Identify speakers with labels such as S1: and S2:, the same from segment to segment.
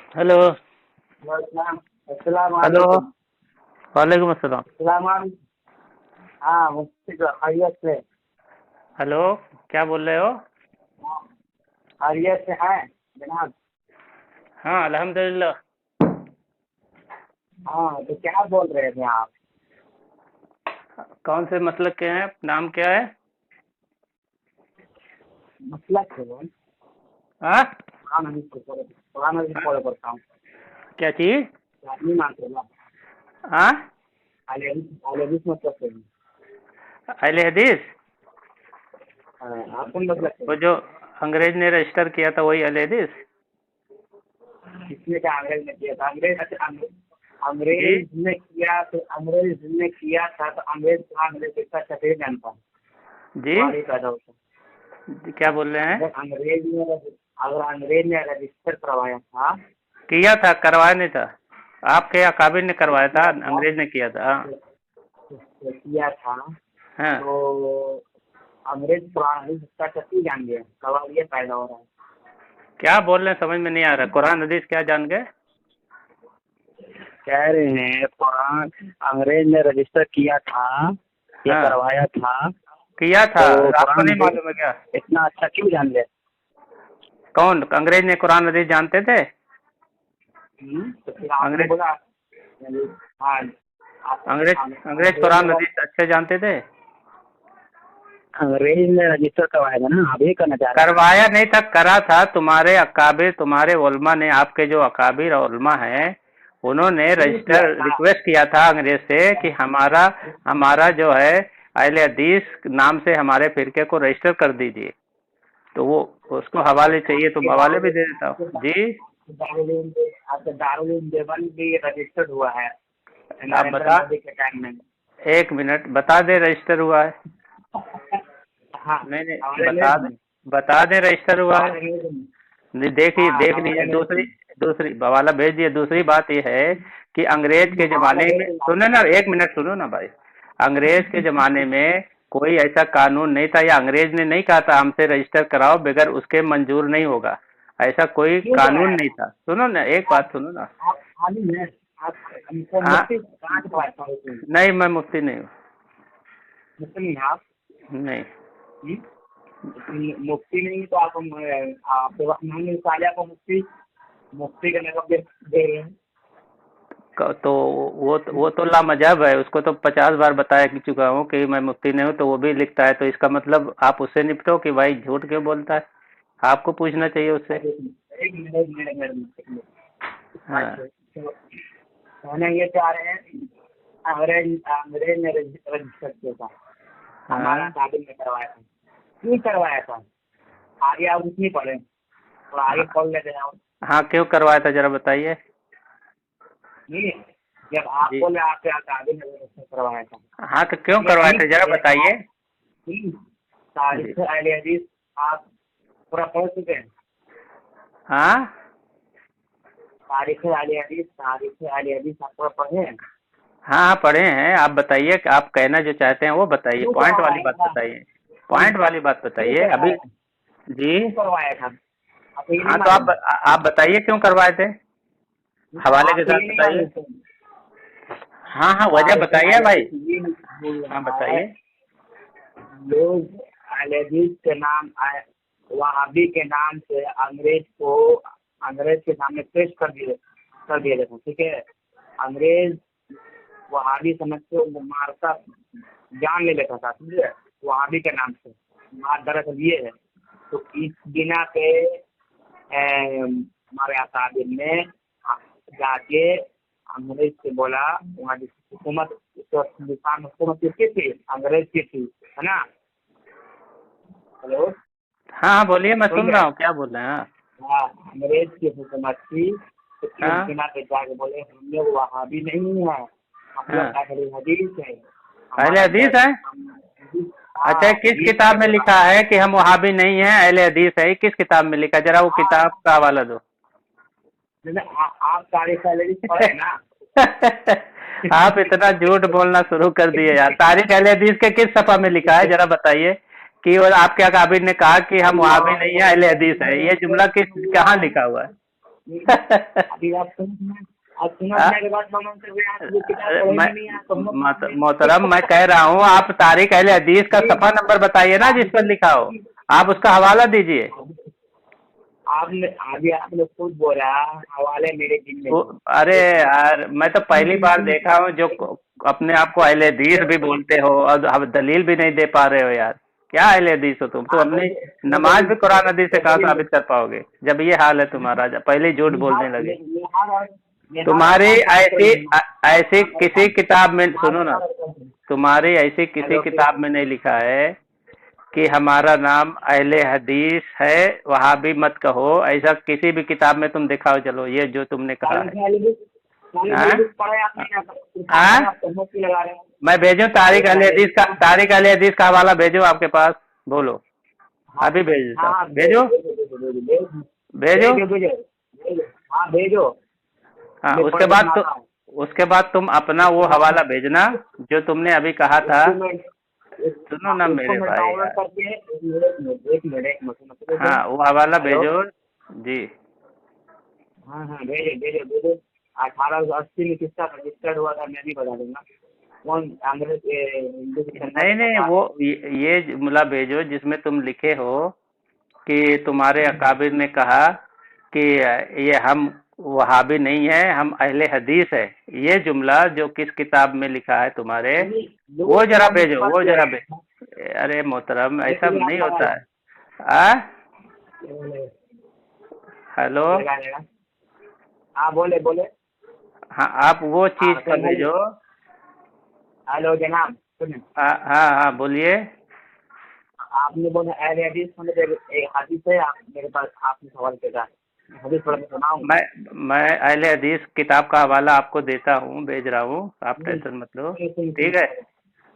S1: Hello.
S2: अस्सलाम
S1: hello.
S2: वालेकुम।
S1: वालेकुम अस्सलाम।
S2: हाँ, मुफ्ती तो खैरियत से।
S1: हेलो, क्या बोल रहे हो?
S2: हाँ, खैरियत से हैं जनाब।
S1: हाँ अल्हम्दुलिल्लाह।
S2: हाँ, तो क्या बोल रहे थे आप?
S1: कौन से मसलक के हैं? नाम क्या है?
S2: मसला है
S1: हाँ
S2: कुरान हदीस फॉलो करता हूँ।
S1: क्या चीज?
S2: नहीं मानते ना?
S1: हाँ
S2: अहले हदीस मतलब से
S1: अहले हदीस।
S2: आप कौन मतलब से?
S1: वो जो अंग्रेज ने रजिस्टर किया था वही अहले हदीस।
S2: किसने कहा अंग्रेज ने किया था?
S1: जी
S2: अंग्रेज ने किया तो अंग्रेज कहा? अंग्रेज किसका शरीर जानता है?
S1: जी
S2: सवाल पैदा होता
S1: क्या बोल रहे
S2: है।
S1: हैं?
S2: अगर अंग्रेज ने रजिस्टर करवाया था
S1: किया था, करवाया नहीं था। आपके अकाबिर ने करवाया था,
S2: तो
S1: अंग्रेज ने किया था। हाँ
S2: किया था
S1: हाँ।
S2: तो अंग्रेज कुरान हदीस इसका तस्वीर जान गया। सवाल ये पैदा हो रहा है।
S1: क्या बोल रहे हैं समझ में नहीं आ रहा। कुरान हदीस क्या जान गए?
S2: कह रहे हैं कुरान अंग्रेज ने रजिस्टर किया था या
S1: हाँ
S2: करवाया था,
S1: किया था।
S2: तो
S1: आपको
S2: कुरान
S1: नहीं
S2: हदीस
S1: मालूम है क्या?
S2: इतना अच्छा क्यों जान गए?
S1: कौन अंग्रेज ने कुरान हदीस जानते थे?
S2: तो फिर आपने
S1: अंग्रेज
S2: बोला हाँ
S1: अंग्रेज अंग्रेज
S2: अंग्रेज
S1: कुरान
S2: ने
S1: हदीस अच्छे जानते थे।
S2: अंग्रेज ने रजिस्टर करवाया था ना, आप ये करना चाह रहे हैं?
S1: करवाया नहीं था, करा था। तुम्हारे अकाबिर, तुम्हारे उलमा ने, आपके जो अकाबिर और उलमा हैं, उन्होंने
S2: नहीं किया
S1: रजिस्टर
S2: था।
S1: रिक्वेस्ट किया था अंग्रेज से कि हमारा हमारा जो है अहले हदीस नाम से हमारे फिरके को रजिस्टर कर दीजिए। तो वो उसको हवाले चाहिए तो
S2: आपके
S1: हवाले भी
S2: दारुल
S1: दे देता हूँ जी।
S2: दारुल आपके दारुल देवबंद भी रजिस्टर्ड हुआ है
S1: आप
S2: नरेंद्र
S1: बता,
S2: मोदी के टाइम में।
S1: एक मिनट बता दे रजिस्टर हुआ है।
S2: हाँ,
S1: नहीं नहीं
S2: हमारे
S1: बता दे,
S2: अंग्रेज
S1: बता दे रजिस्टर हुआ है।
S2: हमारे अंग्रेज
S1: नहीं देखिए,
S2: हाँ,
S1: देख
S2: हमारे
S1: लीजिए। दूसरी
S2: अंग्रेज
S1: दूसरी बवाला भेज दिए। दूसरी बात यह है कि अंग्रेज के
S2: हवाला
S1: जमाने
S2: भेज
S1: में,
S2: देंगे
S1: सुनो
S2: आपको।
S1: ना, एक मिनट सुनो ना भाई। अंग्रेज के जमाने में कोई ऐसा कानून नहीं था, या अंग्रेज ने नहीं कहा था हमसे रजिस्टर कराओ, बगैर उसके मंजूर नहीं होगा। ऐसा कोई
S2: क्यों
S1: कानून
S2: कराया
S1: नहीं
S2: था?
S1: था। सुनो ना, एक
S2: आप
S1: बात सुनो ना।
S2: आप खाली हैं? आप हमको
S1: हाँ
S2: मुफ्ती कहाँ से बात कर रहे थे?
S1: नहीं, मैं मुफ्ती नहीं हूँ।
S2: मुफ्ती नहीं हैं आप?
S1: नहीं।
S2: हम्म? मुफ्ती नहीं तो आप बेवकूफ़ सालिया को मुफ्ती मुफ्ती का नकब दे रहे हैं।
S1: तो वो तो लामजहब है। उसको तो 50 बार बताया कि चुका हूँ कि मैं मुफ्ती नहीं हूँ, तो वो भी लिखता है। तो इसका मतलब आप उससे निपटो कि भाई झूठ क्यों बोलता है। आपको पूछना चाहिए उससे।
S2: एक मिनट एक मिनट एक मिनट एक मिनट।
S1: हाँ
S2: तो कहना ये चाह रहे हैं अंग्रेज अंग्रेज ने रजिस्टर किया था, हमारा
S1: हाँ
S2: काबिल ने करवाया था। क्यों करवाया था? आगे आप कुछ नहीं पढ़े और आगे
S1: हाँ
S2: पढ़ लेते हैं आप।
S1: हाँ, क्यों करवाया था जरा बताइए।
S2: नहीं, जब आप
S1: जी
S2: बोले आपके काबिल ने रजिस्टर करवाया था,
S1: हाँ, तो क्यों
S2: ये
S1: करवाया
S2: नहीं
S1: था जरा
S2: पढ़े
S1: बताइए।
S2: आप। नहीं,
S1: जी
S2: तारीख अहले हदीस आप पूरा पढ़ चुके हैं?
S1: हाँ
S2: तारीख अहले हदीस आप पूरा पढ़े हैं?
S1: हाँ हाँ, पढ़े हैं। आप बताइए कि आप कहना जो चाहते हैं वो बताइए।
S2: क्यों
S1: पॉइंट वाली
S2: करवाया
S1: बात
S2: था?
S1: बताइए। पॉइंट वाली बात
S2: क्यों
S1: बताइए अभी।
S2: करवाया था?
S1: जी
S2: क्यों करवाया था? आपको ये नहीं
S1: हाँ, तो
S2: मालूम?
S1: आप बताइए क्यों करवाए थे, हवाले के
S2: आपको
S1: साथ
S2: ये नहीं
S1: बताइए।
S2: मालूम?
S1: हाँ हाँ, वजह
S2: तारीख
S1: बताइए
S2: अहले
S1: भाई।
S2: हदीस ये बोल
S1: हाँ
S2: रहा है,
S1: बताइए।
S2: लोग अहले हदीस के नाम वहाबी के नाम से अंग्रेज के सामने पेश कर दिए जाते हैं। ठीक है, अंग्रेज वहाबी समझ के उनको मारता, जान ले लेता था, समझे? वहाबी के नाम से मार दरअसल ये है। तो इस बिना पे हमारे अकाबिर ने जाके अंग्रेज से बोला, वहाँ की हुकूमत तो हिंदुस्तान में हुकूमत किसकी थी? अंग्रेज की थी, है ना? हेलो,
S1: हाँ हाँ बोलिए, मैं
S2: सुन
S1: सुन
S2: रहे
S1: रहा
S2: हैं?
S1: हूँ, क्या बोल रहे हैं। हाँ
S2: हाँ, अंग्रेज की हुकूमत थी। तो इस
S1: हाँ
S2: बिना पे जाके बोले हम लोग वहाबी नहीं है, हम लोग
S1: हाँ,
S2: अहले हदीस है।
S1: अहले
S2: हमारा
S1: हदीस है। अच्छा,
S2: हाँ,
S1: किस
S2: हदीस
S1: किताब
S2: है
S1: में
S2: तो
S1: लिखा है कि हम वहाबी नहीं हैं, अहले हदीस है? किस किताब में लिखा, जरा वो
S2: हाँ,
S1: किताब का हवाला दो।
S2: जैसे आप तारीख अहले हदीस पढ़े ना?
S1: आप इतना झूठ बोलना शुरू कर दिए यार। तारीख अहले हदीस के किस सफा में लिखा है जरा बताइए कि और आपके अकाबिर ने कहा कि हम वहाबी नहीं है, अहले हदीस है? ये जुमला किस, कहाँ लिखा हुआ है?
S2: अभी आप सुनो, आप सुनो मेरे बात मानो, तो फिर आप वो किताब
S1: अरे
S2: पढ़ेंगे नहीं, आप हम लोग
S1: मोहतरम, मैं कह रहा हूँ आप तारीख अहले हदीस का सफा नंबर बताइए ना जिस पर लिखा हो। आप उसका हवाला दीजिए।
S2: आपने अभी आपने खुद बोला हवाले मेरे दिन में
S1: वो
S2: नहीं।
S1: अरे
S2: एक
S1: यार, मैं तो पहली बार देखा हूँ जो अपने आप को अहले हदीस भी बोलते हो और अब दलील भी नहीं दे पा रहे हो यार। क्या अहले हदीस हो तुम? तो अपनी
S2: मैं
S1: नमाज भी कुरान हदीस से
S2: मैं
S1: कहाँ
S2: दलील
S1: साबित कर पाओगे जब ये हाल है तुम्हारा, जब पहले ही झूठ बोलने लगे।
S2: निहार
S1: तुम्हारी
S2: अल्फाज बात
S1: ऐसी
S2: करेंगे
S1: ऐसी किसी किताब में, सुनो ना,
S2: हेलो।
S1: तुम्हारी ऐसी किसी किताब में नहीं लिखा है कि हमारा नाम अहले हदीस है, वहां भी मत कहो। ऐसा किसी भी किताब में तुम दिखाओ, चलो ये जो तुमने कहा है। हाँ
S2: पढ़े आपने क्या
S1: हाँ,
S2: आप मुफ्ती लगा रहे हैं।
S1: मैं भेजूं तारिक अली हदीस का हवाला भेजो आपके पास? बोलो,
S2: हाँ
S1: अभी भेज देता
S2: हाँ
S1: हूँ,
S2: हाँ,
S1: भेजो भेजो।
S2: भेजो भेजो भेजो, हाँ भेजो।
S1: हाँ,
S2: मैं पढ़
S1: उसके
S2: के
S1: बाद तो
S2: सुनाता हूँ।
S1: उसके बाद तुम अपना वो
S2: उसके बाद
S1: हवाला भेजना जो तुमने अभी कहा था।
S2: उसको मैं
S1: सुनो ना
S2: उसको
S1: मेरे
S2: मैं
S1: भाई
S2: डाउनलोड
S1: यार।
S2: करके एक मिनट
S1: हाँ, वो हवाला
S2: हेलो।
S1: भेजो जी।
S2: हाँ हाँ भेजो भेजो भेजो। 1880 में किसका रजिस्टर्ड हुआ था मैं भी बता दूंगा। कौन अंग्रेज हिंदू की सेना
S1: नहीं
S2: के
S1: नहीं,
S2: सरदार।
S1: वो ये जुमला भेजो जिसमें तुम लिखे हो कि तुम्हारे अकाबिर ने कहा कि ये हम वहाबी नहीं है, हम अहले हदीस है। ये जुमला जो किस किताब में लिखा है तुम्हारे, वो
S2: लोग
S1: जरा
S2: मैंने
S1: भेजो,
S2: पढ़
S1: वो
S2: दिया
S1: जरा
S2: है।
S1: भेजो। अरे मोहतरम, ऐसा
S2: इसलिए आप
S1: नहीं
S2: लगा
S1: होता
S2: लो।
S1: है। आ हेलो।
S2: लगा लेगा। हाँ बोले बोले।
S1: हाँ, आप वो
S2: हाँ
S1: चीज का
S2: सुन हेलो।
S1: भेजो।
S2: हेलो जनाब सुन।
S1: हाँ हाँ हाँ, बोलिए।
S2: आपने बोला अहले हदीस मतलब एक हदीस है, आप मेरे पास आपने सवाल किया है। हदीस पढ़ के सुनाऊँ।
S1: मैं मैं अहले हदीस किताब का हवाला आपको देता हूँ, भेज रहा हूँ, आप टेंशन मत लो। ठीक है।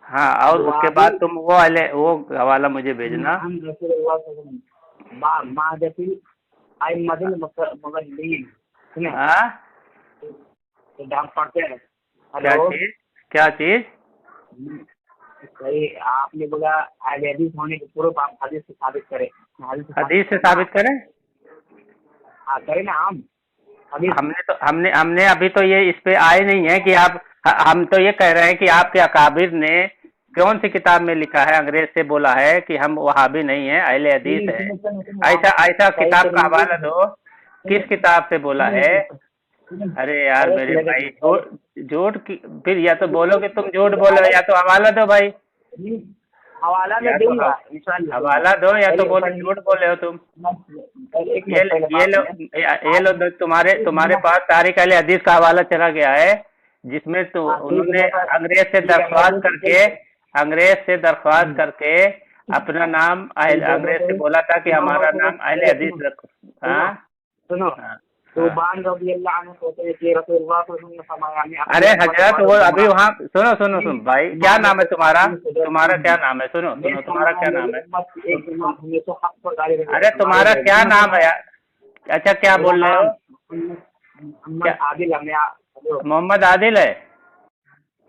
S1: हाँ, और उसके
S2: वहाबी
S1: बाद तुम वो हवाला मुझे भेजना।
S2: हम रसूलुल्लाह सल्लल्लाहु अलैहि वसल्लम मादती आई मदिल मुगल्लिन सुने।
S1: हाँ,
S2: तो डाक पढ़ते हैं।
S1: क्या
S2: हेलो।
S1: चीज? क्या चीज?
S2: सही आपने बोला अहले हदीस होने के पूर्व आप हदीस से साबित करें। हदीस से साबित
S1: हदीस से
S2: करें ना
S1: साबित
S2: आप।
S1: करें?
S2: हाँ करें ना हम हदीस।
S1: हमने अभी तो ये इस पे आए नहीं है कि आप, हम तो ये कह रहे हैं कि आपके अकाबिर ने कौन सी किताब में लिखा है, अंग्रेज से बोला है कि हम वहाबी नहीं है, अहले हदीस है।
S2: सुनो सुनो सुनो
S1: ऐसा
S2: आप
S1: ऐसा
S2: सही
S1: किताब का
S2: तरीके
S1: हवाला
S2: से
S1: दो, किस किताब से बोला
S2: सुनो
S1: है?
S2: सुनो
S1: अरे यार
S2: एक
S1: मेरे
S2: मिनट एक
S1: भाई,
S2: मिनट
S1: झूठ झूठ की, फिर या तो बोलोगे तुम झूठ बोलो, या तो हवाला दो भाई।
S2: हवाला में
S1: या तो
S2: दूंगा इंशाल्लाह दूंगा।
S1: हवाला दो, या तो
S2: पहले
S1: बोलो
S2: पहले
S1: झूठ बोले हो तुम।
S2: पहले एक
S1: ये
S2: मिनट पहले
S1: ये
S2: बात
S1: लो,
S2: सुने।
S1: ये लो,
S2: आप
S1: तुम्हारे पास तारिक अली हदीस का हवाला चला गया है, जिसमें तो
S2: हाँ ठीक है
S1: उन्होंने
S2: मेरे पास ठीक है
S1: अंग्रेज से दरख्वास्त करके अपना नाम अंग्रेज से बोला था कि हमारा नाम अहले हदीस रखो।
S2: सुनो
S1: हाँ
S2: सुनो।
S1: हाँ
S2: तो
S1: हाँ।
S2: बान रबी अल्लाह अन्हु कहते हैं कि रसूलुल्लाह सल्लल्लाहु अलैहि वसल्लम ने फरमाया मैं
S1: अरे
S2: अपनी उम्मत
S1: हजरत,
S2: पर
S1: वो अभी
S2: गुमराह
S1: वहाँ, सुनो सुनो सुन भाई, क्या नाम है तुम्हारा?
S2: आपने
S1: तुम्हारा
S2: सदर
S1: क्या नाम है? सुनो
S2: मैं
S1: सुनो, तुम्हारा
S2: फरमाया
S1: क्या
S2: मेरी
S1: नाम है?
S2: उम्मत की एक जमात हमेशा हक पर गाड़ी
S1: अरे तुम्हारा
S2: रहेगी।
S1: क्या नाम है यार? अच्छा, क्या
S2: मेरा
S1: बोल रहे हो?
S2: नाम मोहम्मद
S1: क्या?
S2: आदिल है। मैं हेलो।
S1: मोहम्मद आदिल है?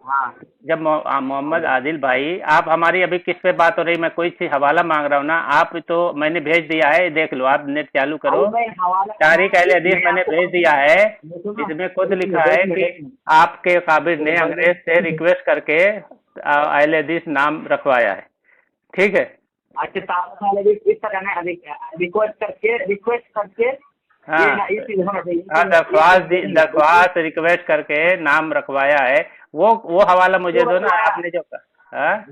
S2: हाँ
S1: जब मोहम्मद आदिल भाई, आप हमारी अभी किस पे बात हो रही? मैं कोई सी हवाला मांग रहा हूँ ना, आप तो मैंने भेज दिया है, देख लो, आप नेट चालू करो।
S2: अब मैं हवाला
S1: तारीख अहले हदीस
S2: मैं
S1: मैंने
S2: आपको
S1: भेज दिया है,
S2: सुनो
S1: इसमें खुद
S2: एक
S1: लिखा
S2: मिनट
S1: है
S2: एक मिनट
S1: कि
S2: एक मिनट
S1: आपके काबिर ने
S2: मेरे भाई
S1: अंग्रेज से रिक्वेस्ट करके अहले हदीस नाम रखवाया है। ठीक है।
S2: अच्छा ताज़ा वाले भी इस तरह ना रिक्वेस्ट करके ये
S1: हाँ
S2: ना ये चीज होना चाहिए
S1: हाँ,
S2: ये चीज नहीं है देखिए।
S1: दरख्वास्त रिक्वेस्ट करके नाम रखवाया है। वो हवाला मुझे
S2: जो
S1: दो ना,
S2: रखवाया
S1: आपने जो कहा। हाँ?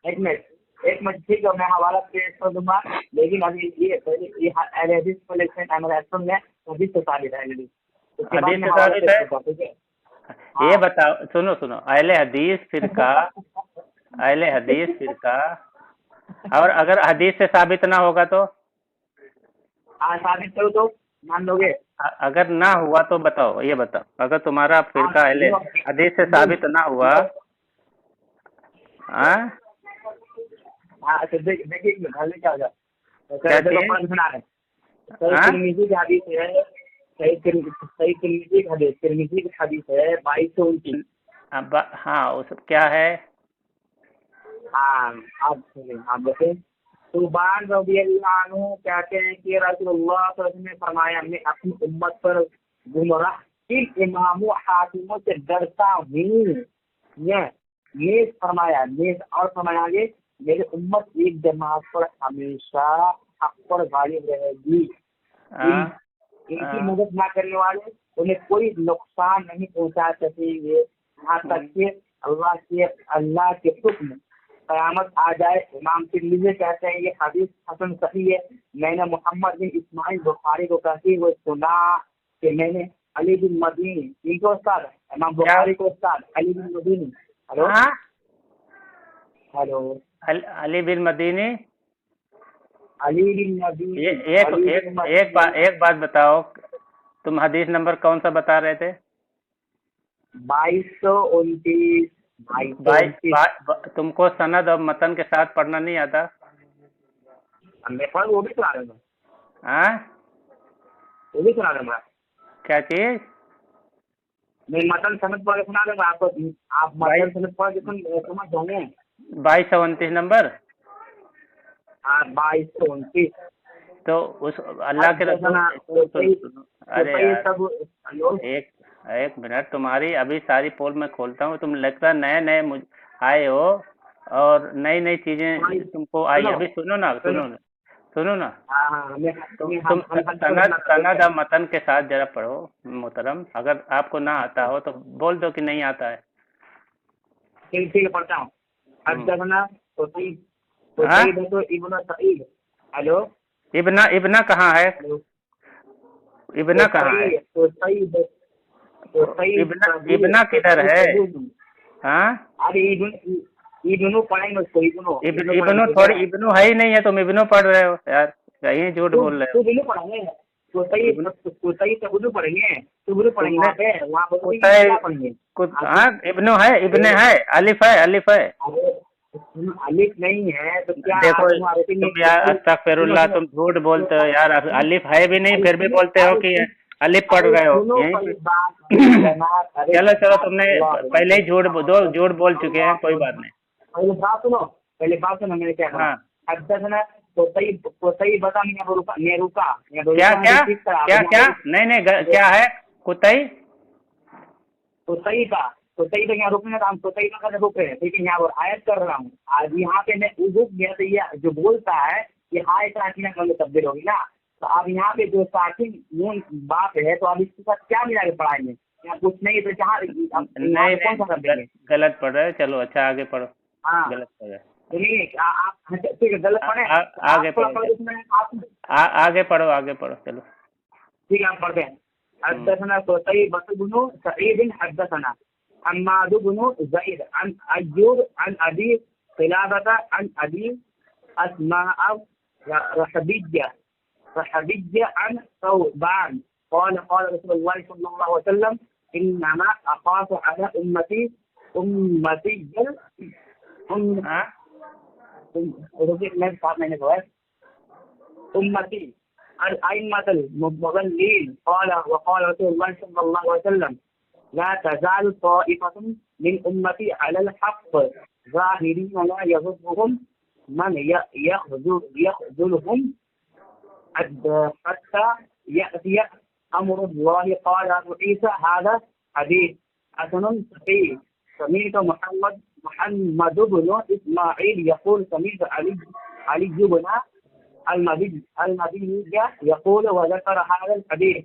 S2: एक मिनट ठीक है मैं हवाला पेश कर दूंगा। लेकिन अभी ये पहले ये एलएडीज कलेक्शन हमारे एस्टोन में अभी से साबित है एलएडीज। उसके बाद
S1: हदीस
S2: में
S1: से
S2: हवाला
S1: साबित
S2: पेश
S1: है?
S2: करता हूँ ठीक है।
S1: ये
S2: हाँ
S1: बताओ, सुनो सुनो, अहले हदीस फिरका, और अगर हदीस से साबित ना होगा तो?
S2: हाँ साबित करो तो मान लोगे।
S1: अगर ना हुआ तो बताओ, ये बताओ, अगर तुम्हारा
S2: हाँ
S1: फिरका अहले
S2: सुनो
S1: हदीस से साबित ना हुआ। हाँ?
S2: हाँ अच्छा देखिए भले क्या हो जाए।
S1: क्या
S2: सर देखो
S1: चीज?
S2: पढ़ सुना रहे हैं। सही
S1: हाँ?
S2: तिरमिजी की हदीस है। सही तिरमिजी की हदीस है 2229।
S1: हाँ, उस क्या है?
S2: हाँ आप सुनिए आप देखें। सुबान रबी अल्लाह अन्हु कहते हैं कि रसूलुल्लाह सल्लल्लाहु अलैहि वसल्लम ने फरमाया मैं अपनी उम्मत पर गुमराह किन इमामों हाकिमों से डरता हूँ। ये फरमाया, ये और फरमाया आगे, मेरी उम्मत एक जमात पर हमेशा हक पर गालिब रहेगी। इनकी मदद ना करने वाले उन्हें कोई नुकसान नहीं पहुंचा सकेंगे, यहाँ तक कि अल्लाह के हुक्म कयामत आ जाए। इमाम तिरमिज़ी कहते हैं ये हदीस हसन सही है। मैंने मोहम्मद बिन इस्माइल बुखारी को कहते हुए सुना कि मैंने अली बिन मदीनी, इनको उस्ताद इमाम बुखारी को उस्ताद अली बिन मदीनी, हेलो हेलो
S1: अली बिन मदीनी,
S2: अली बिन मदीनी।
S1: एक बात बताओ, तुम हदीस नंबर कौन सा बता रहे थे?
S2: 2229।
S1: तुमको सनद और मतन के साथ पढ़ना नहीं आता?
S2: मैं पढ़ वो भी सुना दूंगा।
S1: हाँ,
S2: वो भी सुना दूंगा।
S1: क्या चीज?
S2: मैं मतन सनद पढ़ के सुना दूंगा आपको। आप मतन सनद पढ़ के समझ जाओगे।
S1: 2229 नंबर।
S2: हाँ 2229।
S1: तो उस अल्लाह के रसूल, अरे यार एक मिनट, तुम्हारी अभी सारी पोल में खोलता हूँ। तुम लगता नए आए हो और नई नई चीजें तुमको आई। अभी सुनो ना। तुम सनद और मतन के साथ जरा पढ़ो मोहतरम। अगर आपको ना आता हो तो बोल दो कि नहीं आता है।
S2: ठीक है, पढ़ता हूँ। हेलो,
S1: इब्ना कहाँ है? इब्ना कहाँ है? इब्ना किधर है? हाँ,
S2: अरे इब्नु पढ़ेंगे उसको।
S1: इब्नु थोड़ी, इब्नु है ही नहीं है, तुम इब्नु पढ़ रहे हो यार, कहीं झूठ बोल रहे हो।
S2: इब्नु पढ़ेंगे,
S1: हाँ, इब्नु है, इब्ने है, अलिफ है।
S2: अलिफ नहीं है तो क्या?
S1: देखो तुम यार, अस्तगफिरुल्लाह, तुम झूठ बोलते हो यार। अलिफ है भी नहीं फिर भी बोलते हो कि अलिफ पढ़ रहे हो यहीं। चलो तुमने पहले ही झूठ बोल चुके हैं, कोई बात नहीं।
S2: पहले बात सुनो मैंने क्या कहा। हदसना कुतई बता नेरुका
S1: क्या नहीं क्या है? कुतई
S2: तो यहाँ रुकने का हम कुतई का रुक रहे हैं। ठीक है, यहाँ पर आयत कर रहा हूँ। आज यहाँ पे मैं रुक गया तो ये जो बोलता है ये हाय साकिना में तब्दील होगी ना। तो अब यहाँ पे जो साकिन नून बात है तो अब इसके साथ क्या मिला के पढ़ाएंगे? यहाँ कुछ नहीं तो जहाँ
S1: नहीं गलत पढ़ रहे। चलो अच्छा आगे पढ़ो।
S2: हाँ
S1: गलत पढ़ रहे।
S2: आप ठीक है, गलत पढ़े।
S1: आगे पढ़ो चलो।
S2: ठीक है, आप पढ़ते हैं। हदसना कुतई बनु सईद हदसना हम्माद बिन ज़ैद अन अय्यूब अन अबी क़िलाबता अन अबी अस्माअ रहबिय्या अन सौबान क़ाल क़ाल रसूलुल्लाह सल्लल्लाहु अलैहि वसल्लम इन्नमा अख़ाफ़ु अला उम्मती अल-अइम्मतुल मुज़ल्लीन क़ाल वक़ाल रसूलुल्लाह सल्लल्लाहु अलैहि वसल्लम ला तज़ालु ताइफ़तुन मिन उम्मती अलल हक़्क़ ज़ाहिरीन ला यज़ुर्रुहुम मन यख़ज़ुलहुम हत्ता यअतिय अम्रुल्लाहि क़ाल अबू ईसा हाज़ा हदीस हसनुन सहीह। समीअत मुहम्मद बिन इस्माईल यक़ूल समीअत अली बिन अल-मदीनी यक़ूल वज़कर हाज़ा हदीस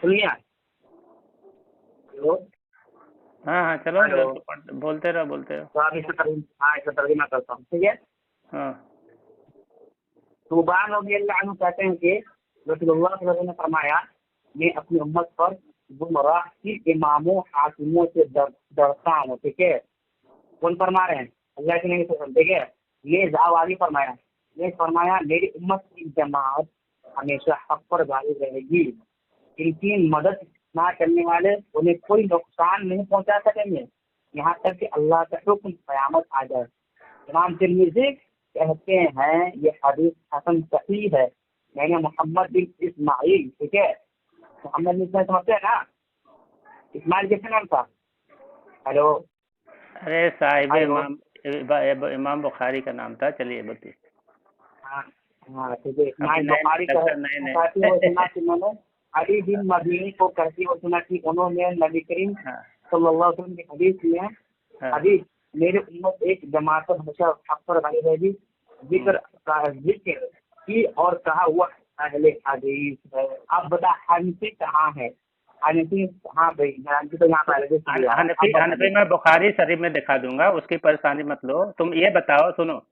S2: सुनिए। हेलो,
S1: हाँ चलो बोलते रहो।
S2: तो आप इसका तर्जुमा करता हूँ, ठीक है।
S1: हाँ,
S2: सुबान रज़ियल्लाहु अन्हु कहते हैं कि रसूलुल्लाह सल्लल्लाहु अलैहि वसल्लम ने फरमाया मैं अपनी उम्मत पर गुमराह की इमामों हाकिमों से डरता हूँ। ठीक है, कौन फरमा रहे हैं? अल्लाह के नबी सल्लल्लाहु अलैहि वसल्लम। ठीक है, ये जावाली फरमाया मेरी उम्मत की जमात हमेशा हक पर गालिब रहेगी। इनकी मदद ना करने वाले उन्हें कोई नुकसान नहीं पहुंचा सकेंगे, यहाँ तक कि अल्लाह का हुक्म क़यामत आ जाए। इमाम तिरमिज़ी कहते हैं ये हदीस हसन सही है। मैंने मोहम्मद बिन इस्माईल, ठीक है, मोहम्मद बिन इस्माईल समझते हैं ना? इस्माईल किसका नाम था? हेलो,
S1: अरे साहिब
S2: आई होप।
S1: इमाम इमाम बुखारी का नाम था। चलिए बताइए।
S2: हाँ हाँ, ठीक है।
S1: अभी
S2: इमाम
S1: नए
S2: बुखारी
S1: नए
S2: का
S1: डॉक्टर नए
S2: कहते हुए
S1: नए
S2: सुना कि मैंने अली बिन मदीनी को कहते हुए सुना कि उन्होंने नबी करीम
S1: हाँ
S2: सल्लल्लाहु अलैहि वसल्लम की हदीस में,
S1: हाँ
S2: हदीस मेरे उम्मत एक जमात पर हमेशा हक पर बनी रहेगी, जिक्र का जिक्र की और कहा हुआ अहले हदीस है। आप बता हनफी कहाँ है? हनफी हाँ भाई, हनफी तो यहाँ पर हदीस दिया है,
S1: हनफी
S2: आप बता
S1: हनफी
S2: दीजिए।
S1: मैं बुखारी शरीफ में दिखा दूंगा, उसकी परेशानी मत लो। तुम ये बताओ, सुनो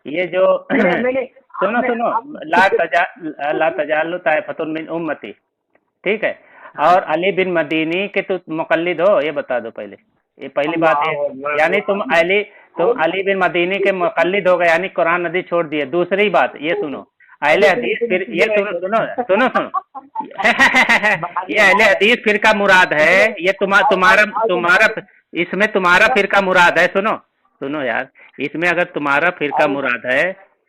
S1: ये जो
S2: मैंने
S1: सुनो
S2: आपने
S1: सुनो,
S2: आप
S1: ला तजालु ताइफतुन मिन उम्मती, ठीक है।
S2: हाँ,
S1: और अली बिन मदीनी के तुम मुकल्लिद हो, ये बता दो पहले। ये पहली बात है।
S2: अल्लाह अकबर,
S1: यानी तुम
S2: अरे
S1: अली बिन मदीनी के मुकल्लिद हो गए, यानी कुरान हदीस छोड़ दिए। दूसरी बात ये सुनो, अहले
S2: अरे
S1: हदीस
S2: तुम
S1: फिर ये सुनो सुनो सुनो सुनो
S2: बताइए
S1: ये अहले
S2: बताओ।
S1: हदीस फिरका मुराद है।
S2: सुनो,
S1: ये तुम्हारा तुम्हारा इसमें तुम्हारा फिरका मुराद है। सुनो सुनो यार, इसमें अगर तुम्हारा फिरका मुराद है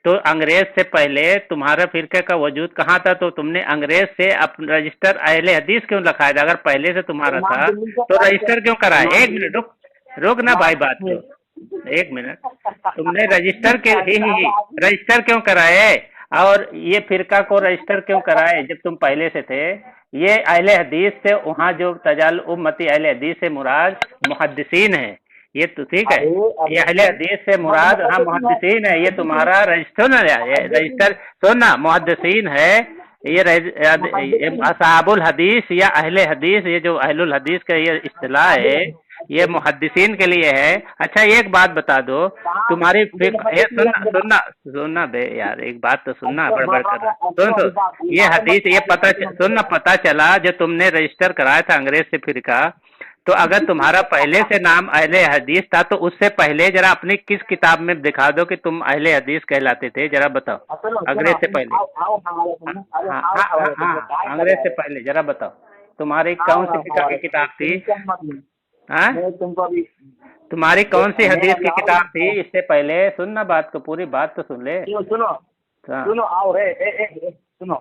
S1: तो अंग्रेज से पहले तुम्हारा फिरके का वजूद कहाँ था? तो तुमने अंग्रेज से रजिस्टर अहले हदीस क्यों रखा है? अगर पहले से तुम्हारा
S2: इमाम
S1: था
S2: दिल्ली का
S1: तो
S2: पास है,
S1: रजिस्टर क्यों कराए?
S2: इमाम
S1: एक
S2: दिल्ली
S1: मिनट रुक, रुक ना भाई, बात
S2: इमाम
S1: को। एक मिनट, तुमने रजिस्टर के ही
S2: आप
S1: रजिस्टर क्यों कराए? और ये फिरका को रजिस्टर क्यों कराए जब तुम पहले से थे? ये अहले हदीस से, वहाँ जो तजाल उम्मती अहले हदीस से मुराद मुहद्दिसीन है। ये तो ठीक है।
S2: अरे
S1: ये
S2: अरे
S1: अहले हदीस से
S2: मैं
S1: मुराद
S2: बता
S1: हाँ
S2: देती हूँ,
S1: मुहद्दिसीन है। ये
S2: मुहद्दिसीन
S1: तुम्हारा रजिस्टर ना, ये रजिस्टर सुनना, मुहद्दिसीन है। ये
S2: मुहद्दिसीन
S1: असहाबुल हदीस या अहले हदीस, ये जो अहलुल हदीस का ये इस्तिलाह है, ये मुहद्दिसीन के लिए है। अच्छा एक बात बता दो,
S2: कहाँ
S1: तुम्हारी
S2: मुझे
S1: ये
S2: मुहद्दिस नहीं
S1: सुनना
S2: है।
S1: सुनना सुनना बे यार, एक बात तो सुनना,
S2: अच्छा
S1: बड़बड़ कर रहा। सुन
S2: अच्छा
S1: सुन, ये हदीस ये पता सुनना, पता चला जो तुमने रजिस्टर कराया था अंग्रेज से फिरका, तो अगर तुम्हारा पहले से नाम अहले हदीस था तो उससे पहले जरा अपनी किस किताब में दिखा दो कि तुम अहले हदीस कहलाते थे, जरा बताओ।
S2: सुनो सुनो,
S1: अंग्रेज से पहले।
S2: आओ आओ हमारे
S1: हाँ
S2: सुनो, अरे
S1: हाँ
S2: आओ
S1: हाँ हाँ
S2: हमारे सुनो,
S1: हाँ,
S2: काय कर
S1: अंग्रेज
S2: रहा
S1: से
S2: है?
S1: पहले जरा बताओ तुम्हारी
S2: आओ
S1: कौन सी
S2: ना हमारे सुनो,
S1: किताब थी?
S2: टेंशन मत लो।
S1: हाँ,
S2: मैं तुमको अभी
S1: तुम्हारी कौन सी
S2: मैं
S1: हदीस
S2: अभी
S1: की
S2: आओ
S1: किताब थी
S2: ना,
S1: इससे पहले? सुनना बात को, पूरी बात तो सुन ले।
S2: सुनो सुनो
S1: हाँ।
S2: सुनो, आओ रे सुनो,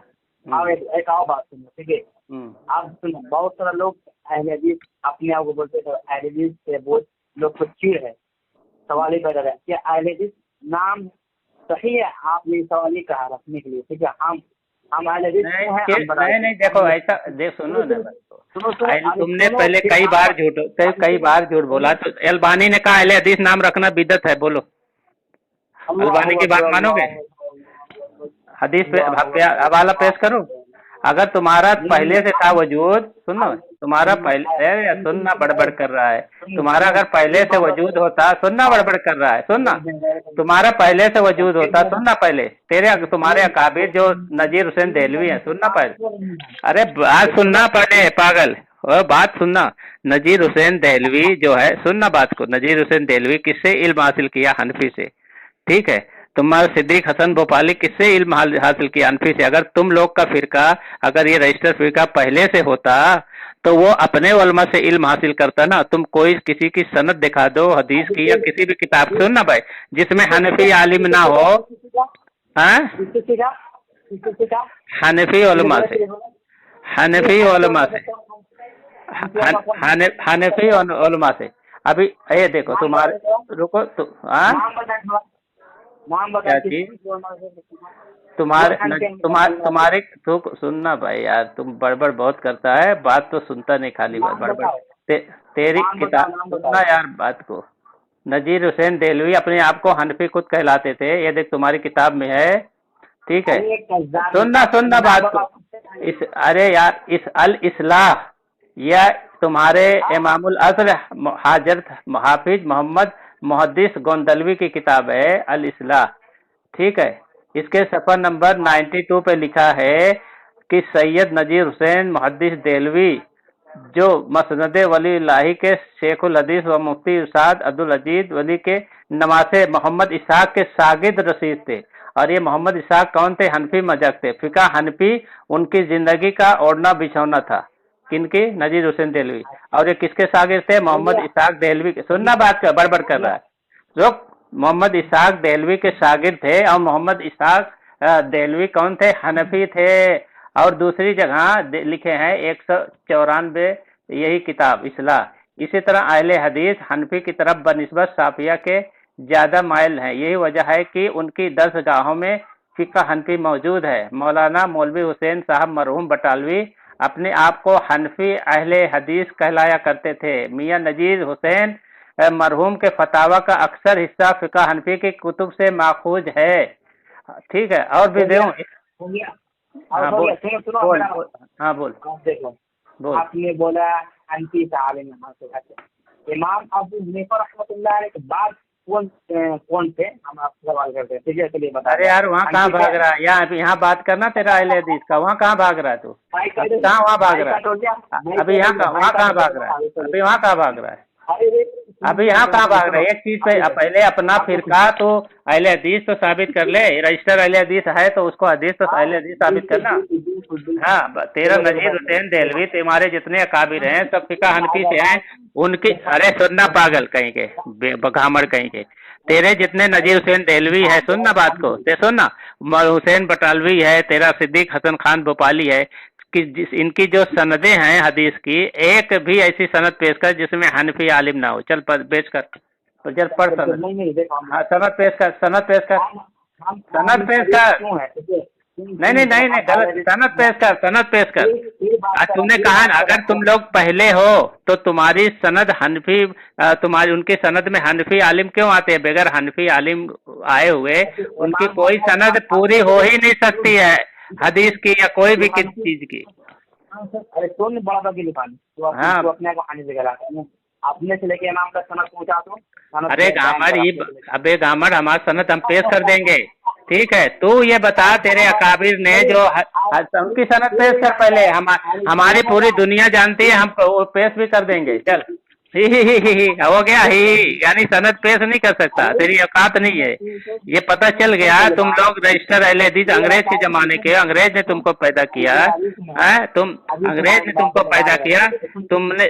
S2: आओ
S1: हम्म
S2: एक आओ बात सुनो, ठीक है?
S1: हम्म
S2: आप सुनो, बहुत सारा लोग अहले हदीस अपने आप को बोलते हैं, अहले हदीस से बहुत लोग को चिढ़ है। सवाल ही पैदा है क्या अहले हदीस नाम सही है? आपने सवाल ही कहा रखने के लिए, ठीक है? हम अहले हदीस
S1: नहीं
S2: क्यों है, हम बता
S1: नहीं
S2: देते
S1: नहीं,
S2: हैं।
S1: देखो ऐसा देख, सुनो ना बात को।
S2: सुनो सुनो, अरे
S1: तुमने
S2: सुनो
S1: पहले
S2: फिर
S1: कई
S2: आप
S1: बार कई बार झूठ बोला। तो अल्बानी ने कहा अहले हदीस नाम रखना बिदअत है, बोलो।
S2: अल्लाह
S1: अल्बानी की बात
S2: अकबर,
S1: मानोगे? हदीस पे
S2: अल्लाह अकबर,
S1: हवाला पेश करूं? अगर तुम्हारा
S2: नहीं
S1: पहले से था वजूद, सुनो, तुम्हारा पहले, अरे सुनना, बड़बड़ कर रहा है। तुम्हारा अगर पहले से वजूद होता, सुनना, बड़बड़ कर रहा है, सुनना। तुम्हारा पहले से वजूद होता, सुनना पहले, तुम्हारे अकाबिर जो नजीर हुसैन देहलवी है, सुनना पहले। अरे बात सुनना पहले पागल, और बात सुनना। नजीर हुसैन देहलवी जो है, सुनना बात को, नजीर हुसैन देहलवी किससे इल्म हासिल किया? हनफी से, ठीक है। तुम्हारा सिद्दीक हसन भोपाली किससे इल्म हासिल किया? अनफी से। अगर तुम लोग का फिरका, अगर ये रजिस्टर फिरका पहले से होता तो वो अपने उलमा से इल्म हासिल करता ना। तुम कोई किसी की सनद दिखा दो हदीस की या किसी भी किताब की, सुनना भाई, जिसमें हनफी आलिम ना हो। हाँ, हनफी उलमा से, हनफी उलमा से, हनफी उलमा से। अभी ये देखो तुम्हारे, रुको तो, हाँ,
S2: नाम बता
S1: क्या
S2: किस
S1: चीज?
S2: वो
S1: तुम्हारे
S2: खान के
S1: तुम्हारे तो सुनना भाई यार, तुम बड़बड़ बहुत करता है, बात तो सुनता नहीं, खाली
S2: नाम
S1: बड़बड़।
S2: बताओ,
S1: तेरी
S2: नाम बताओ,
S1: किताब
S2: नाम
S1: सुनना
S2: बताओ।
S1: यार बात को। नजीर हुसैन देहलवी अपने आप को हनफी खुद कहलाते थे, ये देख तुम्हारी किताब में है, ठीक है।
S2: अरे कज़्ज़ाब
S1: सुनना
S2: निकाल,
S1: सुनना
S2: नाम
S1: बात को।
S2: बताओ।
S1: इस अरे यार, इस अल इस्लाह, या तुम्हारे इमामुल असर हाजर हाफिज मोहम्मद मुहद्दिस गोंदलवी की किताब है अल इस्लाह, ठीक है। इसके सफ़र नंबर 92 पे लिखा है कि सैयद नजीर हुसैन मुहद्दिस देहलवी, जो मसनद वलील्लाही के शेखुल हदीस व मुफ्ती उस्ताद अब्दुल अजीज वली के नवासे मोहम्मद इसहाक के शागिर्द रसीद थे। और ये मोहम्मद इसहाक कौन थे? हनफी मजहब थे, फिका हनफी उनकी जिंदगी का ओढ़ना बिछौना था। किनकी? नजीर हुसैन देहलवी। और ये किसके शागिर्द थे? मोहम्मद इसहाक देहलवी के। सुनना बात कर, बड़बड़ कर रहा है, रुक। मोहम्मद इसहाक देहलवी के शागिर्द थे। और मोहम्मद इसहाक देहलवी कौन थे? हनफी थे। और दूसरी जगह लिखे हैं 194, यही किताब इस्लाह, इसी तरह अहले हदीस हनफी की तरफ बनिस्बत शाफिया के ज्यादा माइल हैं। यही वजह है कि उनकी 10 गाहों में फिक्का हनफी मौजूद है। मौलाना मौलवी हुसैन साहब मरहूम बटालवी अपने आप को हनफी अहले हदीस कहलाया करते थे। मियां नजीर हुसैन मरहूम के फतावा का अक्सर हिस्सा फिक्का हनफी की कुतुब से माखूज है। ठीक है, और भी
S2: हो
S1: दूं?
S2: गया, हो गया,
S1: हाँ
S2: और हो
S1: बोल
S2: गया। सुनो सुनो
S1: बोल
S2: मेरा
S1: बोल। हाँ बोल
S2: आप देखो,
S1: बोल।
S2: आपने बोला हनफी सालिम यहाँ से। अच्छा, इमाम अबू हनीफा रहमतुल्लाह अलैह के बाद कौन थे, हम आपसे सवाल करते हैं। ठीक है, चलिए बता
S1: अरे
S2: रहे हैं।
S1: यार वहाँ कहाँ
S2: हनफी
S1: भाग
S2: थे।
S1: रहा है? यहाँ बात करना तेरा अहले हदीस का, वहाँ कहाँ भाग रहा है तू?
S2: भाई कह
S1: अभी
S2: दो,
S1: कहाँ वहाँ भाग
S2: भाई
S1: रहा
S2: कट हो गया,
S1: है?
S2: भाई
S1: अभी
S2: कट हो
S1: यहाँ
S2: गया, भाई
S1: वहाँ
S2: कट
S1: कहाँ
S2: हो गया,
S1: भाग रहा है?
S2: आगे चलिए।
S1: अभी वहाँ कहाँ भाग रहा है?
S2: अरे
S1: अभी यहाँ कहाँ भाग रहा है? एक चीज पे पहले अपना फिरका तो अहले हदीस तो साबित कर ले। रजिस्टर अहले हदीस है तो उसको हदीस तो अहले हदीस साबित करना। हाँ, तेरा नजीर हुसैन देहलवी तुम्हारे जितने अकाबिर हैं सब फिका हनफी से हैं। उनकी अरे सुनना पागल कहीं के, बघामड़ कहीं के, तेरे जितने नजीर हुसैन देहलवी है, सुनना बात को, ते सुनना, हुसैन बटालवी है, तेरा सिद्दीक हसन खान भोपाली है, कि इनकी जो सनदें हैं हदीस की, एक भी ऐसी सनद पेश कर जिसमें हनफी आलिम ना हो। चल पेश कर, तो चल पढ़ सनद।
S2: नहीं देखो,
S1: हाँ सनद पेश कर, सनद पेश कर, सनद पेश कर।
S2: क्यों है?
S1: नहीं नहीं नहीं नहीं, गलत, सनद पेश कर, सनद पेश कर। आज तुमने कहा ना अगर तुम लोग पहले हो तो तुम्हारी सनद हनफी, तुम्हारी उनकी सनद में हनफी आलिम क्यों आते हैं? बगैर हनफी आलिम आए हुए उनकी कोई सनद पूरी हो ही नहीं सकती है, हदीस की या कोई भी किसी चीज की।
S2: अरे कौन ने बड़ा की दुकान,
S1: हाँ,
S2: तो अपने को खाने से गला अपने से लेके इमाम का सनद पहुंचा दो।
S1: अरे गामर ये, अबे गामर हमारा सनद हम पेश कर देंगे। ठीक है, तू ये बता तेरे अकाबिर ने जो उनकी सनद पेश कर पहले। हमारी पूरी दुनिया जानती है, हम वो पेश भी कर देंगे। चल ही हो गया ही, यानी सनद पेश नहीं कर सकता, तेरी औकात नहीं है, ये पता चल गया। तुम लोग रजिस्टर अहले हदीस अंग्रेज के जमाने के, अंग्रेज ने तुमको पैदा किया है, अंग्रेज ने तुमको पैदा किया,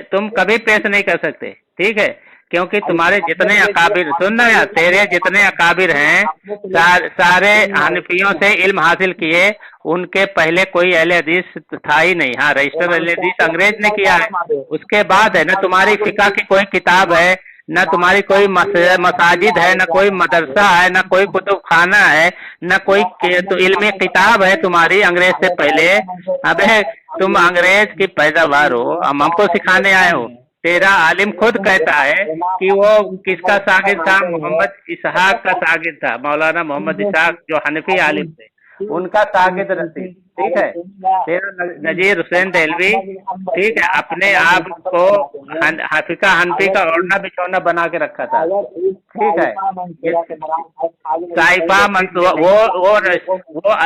S1: तुम कभी पेश नहीं कर सकते। ठीक है, क्योंकि तुम्हारे जितने अकाबिर, सुनना यार, तेरे जितने अकाबिर हैं सारे हनफियों से इल्म हासिल किए, उनके पहले कोई अहले हदीस था ही नहीं। हाँ, रजिस्टर अहले हदीस अंग्रेज ने किया है, उसके बाद है ना तुम्हारी फिका की कोई किताब है, न तुम्हारी कोई मसाजिद है, न कोई मदरसा है, न कोई कुतुब खाना है, न कोई तो इल्मी किताब है तुम्हारी अंग्रेज से पहले। अबे तुम अंग्रेज की पैदावार हो, हम हमको सिखाने आए हो। तेरा आलिम खुद कहता है कि वो किसका शागिर्द था? मोहम्मद इसहाक का शागिर्द था, मौलाना मोहम्मद इसहाक जो हनफी आलिम थे, उनका शागिर्द रसीद। ठीक है, तेरा नजीर हुसैन देहलवी, ठीक है, अपने आप को फिका हनफी का ओढ़ना बिछौना बना के रखा था। ठीक है, साइफा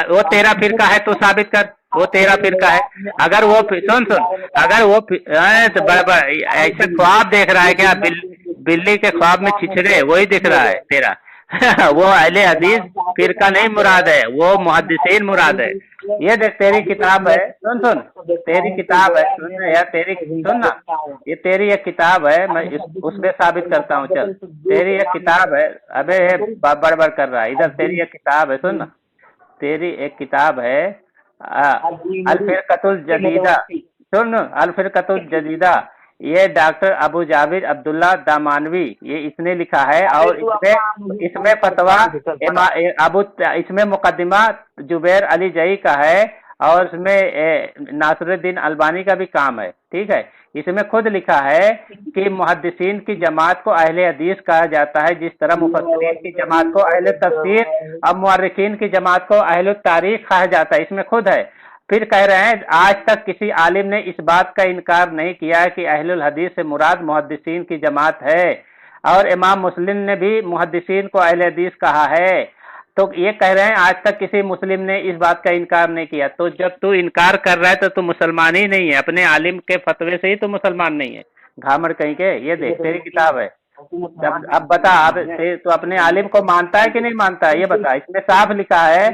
S1: वो तेरा फिरका है, तो साबित कर वो तेरा फिरका है। अगर वो सुन अगर वो तो ऐसे ख्वाब देख रहा है क्या? बिल्ली के ख्वाब में छिछड़े वही दिख रहा है तेरा। वो अहले हदीस फिरका नहीं मुराद है, वो मुहद्दिसीन मुराद है। ये देख तेरी किताब है, सुन तेरी किताब है, सुन यार, तेरी सुन ना, ये तेरी एक किताब है, मैं उसमें साबित करता हूँ। चल, तेरी एक किताब है, अबे बड़बड़ कर रहा है, इधर तेरी एक किताब है, सुन ना, तेरी एक किताब है अल-फिरकतुल जदीदा, सुन, अल-फिरकतुल जदीदा, ये डॉक्टर अबू जावेद अब्दुल्ला दामानवी, ये इसने लिखा है, और इसमें फतवा इसमें मुकदमा जुबैर अली जई का है, और इसमें नासरुद्दीन अलबानी का भी काम है। ठीक है, इसमें खुद लिखा है कि मुहद्दिसीन की जमात को अहले हदीस कहा जाता है, जिस तरह मुफस्सिरीन की जमात को अहले तफसीर और मुअर्रिखीन की जमात को अहले तारीख कहा जाता है। इसमें खुद है। फिर कह रहे हैं आज तक किसी आलिम ने इस बात का इनकार नहीं किया है कि अहलुल हदीस से मुराद मुहद्दिसीन की जमात है, और इमाम मुस्लिम ने भी मुहद्दिसीन को अहले हदीस कहा है। तो ये कह रहे हैं आज तक किसी मुस्लिम ने इस बात का इनकार नहीं किया। तो जब तू इनकार कर रहा है तो तू मुसलमान ही नहीं है, अपने आलिम के फतवे से ही तो मुसलमान नहीं है, घामड़ कहीं के। ये देख तेरी किताब है। अब बता, अब तू अपने आलिम को मानता है कि नहीं मानता है, ये बता। इसमें साफ लिखा है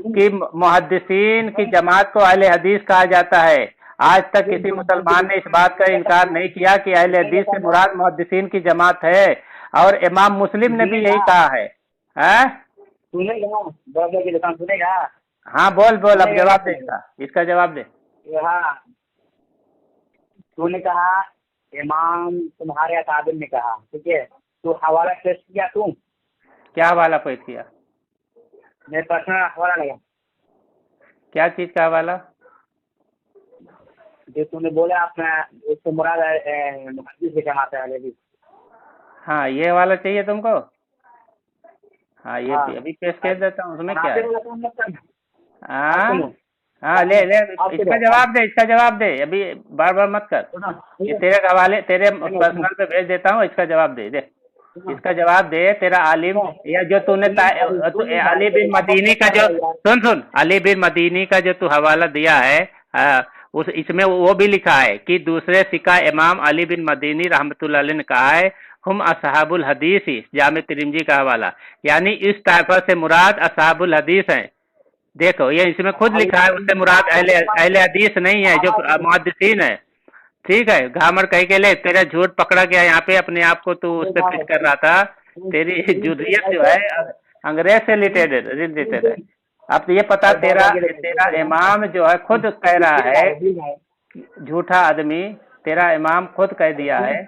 S1: कि मुहद्दिसीन की जमात को अहले हदीस कहा जाता है। आज तक किसी मुसलमान ने इस बात का इनकार नहीं किया कि अहले हदीस से मुराद मुहद्दिसीन की जमात है, और इमाम मुस्लिम ने भी यही कहा है।
S2: सुनेगा?
S1: हाँ बोल, अब जवाब दे इसका जवाब दे।
S2: हाँ, तूने कहा इमाम तुम्हारे अकाबिर ने कहा, ठीक है। तो हवाला पेश किया तुम,
S1: क्या हवाला पेश किया?
S2: मैं पर्सनल हवाला लगा
S1: क्या चीज का हवाला?
S2: जो तूने बोला आपने, उसको मुराद मुहद्दिस की जमात है अहले।
S1: हाँ, ये वाला चाहिए तुमको? हाँ, ये
S2: हाँ,
S1: अभी पेश कर देता हूँ, उसमें क्या
S2: बनाते
S1: है?
S2: वाला काम मत करना। आप
S1: हाँ
S2: सुनो,
S1: हाँ, ले ले,
S2: आप
S1: इसका
S2: सुनो,
S1: जवाब दे, इसका जवाब दे, अभी बार बार मत कर।
S2: सुनो,
S1: ये
S2: सुनो,
S1: तेरे हवाले, तेरे
S2: सुनो,
S1: पर्सनल पे भेज देता हूँ, इसका जवाब दे दे।
S2: सुनो,
S1: इसका जवाब दे, तेरा आलिम
S2: सुनो,
S1: या जो तूने अली बिन मदीनी का जो, सुन अली बिन मदीनी का जो तू हवाला दिया है, उस इसमें वो भी लिखा है कि दूसरे सिक्का इमाम अली बिन मदीनी रहमतुल्लाह अलैह ने कहा है, हम असहाबुल हदीस ही, जामे तिरमिजी का हवाला, यानी इस ताइफा से मुराद असहाबुल हदीस हैं। देखो, ये इसमें खुद लिखा है, उससे मुराद अहले अहले हदीस नहीं है, जो मुहद्दिसीन है। ठीक है, घामर कह के ले, तेरा झूठ पकड़ा गया यहाँ पे, अपने आप को तू उस पे फिट कर रहा था। तेरी जुर्रियत जो है अंग्रेज से रिलेटेड है। अब तो ये पता, तेरा तेरा इमाम जो है खुद कह रहा है, झूठा आदमी, तेरा इमाम खुद कह दिया है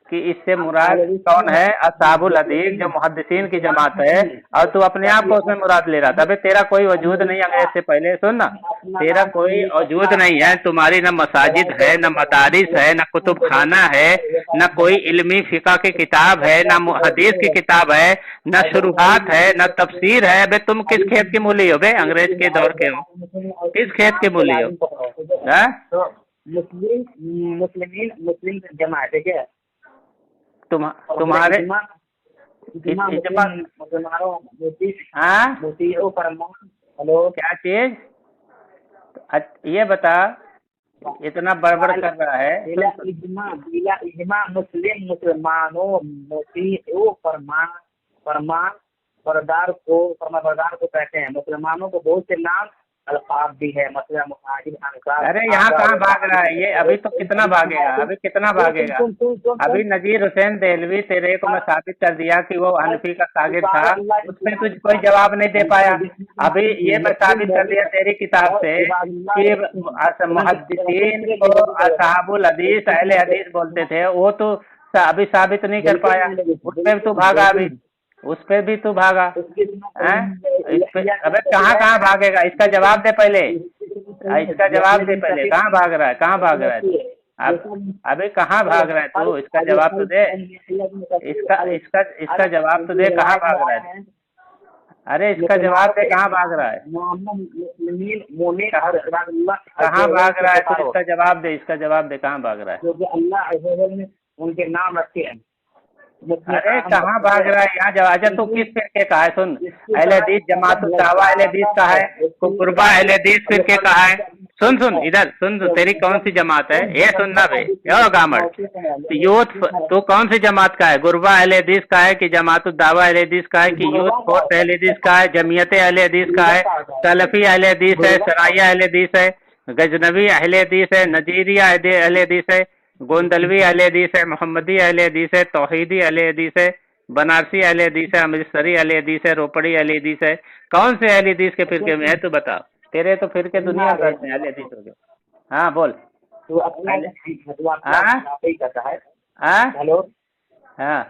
S1: कि इससे मुराद कौन है? असहाबुल हदीस, जो मुहद्दिसीन की जमात है, और तू अपने आप को उसमें मुराद ले रहा था। अबे तेरा कोई वजूद नहीं अंग्रेज से पहले, सुन ना, तेरा कोई वजूद नहीं है, तुम्हारी न मसाजिद है, न मदारिस है, न कुतुब खाना है, न कोई इल्मी फिका की किताब है, न हदीस की किताब है, न शुरुआत है, न तफसीर है। अबे तुम किस खेत की मूली हो बे? अंग्रेज के दौर के हो, किस खेत की मूली हो? हाँ?
S2: तो मुस्लिम जमा है, ठीक है।
S1: तुम्हारे हाँ,
S2: हेलो,
S1: क्या चीज? ये बता, इतना बड़बड़ कर रहा है।
S2: बिला इजमा मुस्लिम मुसलमानों फरमान बरदार को कहते हैं। मुसलमानों को बहुत से नाम अल्फाज भी है, मतलब मुहाजिर, अंसार।
S1: अरे यहाँ कहाँ भाग रहा है ये? अभी तो कितना भागेगा, अभी कितना भागेगा? अभी नजीर हुसैन देहलवी, तेरे को मैं साबित कर दिया कि वो हनफी का शागिर्द था, उसमें तुझ कोई जवाब नहीं दे पाया। अभी ये मैं साबित कर दिया तेरी किताब से कि मुहद्दिसीन को असहाबुल हदीस, अहले हदीस बोलते थे, वो तो अभी साबित नहीं कर पाया। उसमें तू भागा, अभी उस पे भी तू भागा हैं? अबे कहाँ कहाँ भागेगा? इसका जवाब दे पहले, इसका जवाब दे पहले, कहाँ भाग रहा है, कहाँ भाग रहा है तू? अबे कहाँ भाग रहा है तू? इसका जवाब तो दे, इसका जवाब तो दे, कहाँ भाग रहा है? अरे इसका जवाब दे, कहाँ भाग रहा है? कहाँ भाग रहा है तू? इसका जवाब दे, इसका जवाब दे, कहाँ भाग रहा है?
S2: अल्लाह उनके नाम रखे हैं।
S1: अरे कहाँ भाग रहा है? यहाँ जवाब। अच्छा, तू किस फिरके का है? सुन, अहले हदीस जमात दावा अहले हदीस का है, कुर्बा अहले हदीस फिरके का है। सुन सुन इधर सुन, तेरी कौन सी जमात है ये सुनना भाई, यो गामट यूथ, तू कौन सी जमात का है? गुरबा अहले हदीस का है कि जमात दावा अहले हदीस का है कि यूथ फोर्स अहले हदीस का है, जमीयत अहले हदीस का है, सलफी अहले हदीस है, सराया अहले हदीस है, गजनवी अहले हदीस है, नजीरिया अहले हदीस है, गोंदलवी अहले हदीस है, मोहम्मदी अहले हदीस है, तौहीदी अहले हदीस है, बनारसी अहले हदीस है, अमृतसरी अहले हदीस है, रोपड़ी अहले हदीस है। कौन से अहले हदीस के फिरके में है तू बता? तेरे तो फिरके दुनिया भर में अहले हदीस हो गए। हाँ बोल।
S2: तो अपना कहता है। हेलो,
S1: हाँ,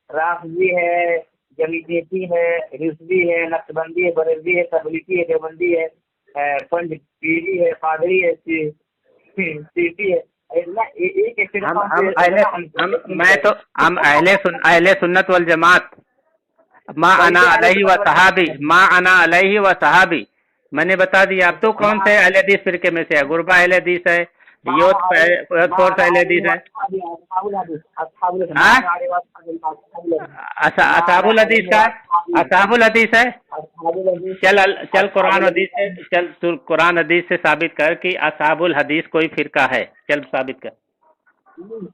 S2: राफजी है, जमीयती है, रिजवी है, नक्शबंदी है, बरेलवी है, तबलीगी है, देवबंदी है, पंजपीरी है, कादरी है, सीफी है।
S1: हम अहले सुन्नत वल जमात, माँ अना अलैहि व सहाबी, माँ अना अलैहि व सहाबी, मैंने बता दिया। अब तो कौन से अहले हदीस फिरके में से है? गुरबा अहले हदीस है, यूथ फोर्स अहले हदीस है, असहाबुल हदीस का, असहाबुल हदीस है। चल कुरान हदीस से, चल तू कुरान हदीस से साबित कर कि असहाबुल हदीस कोई फिरका है। चल साबित कर,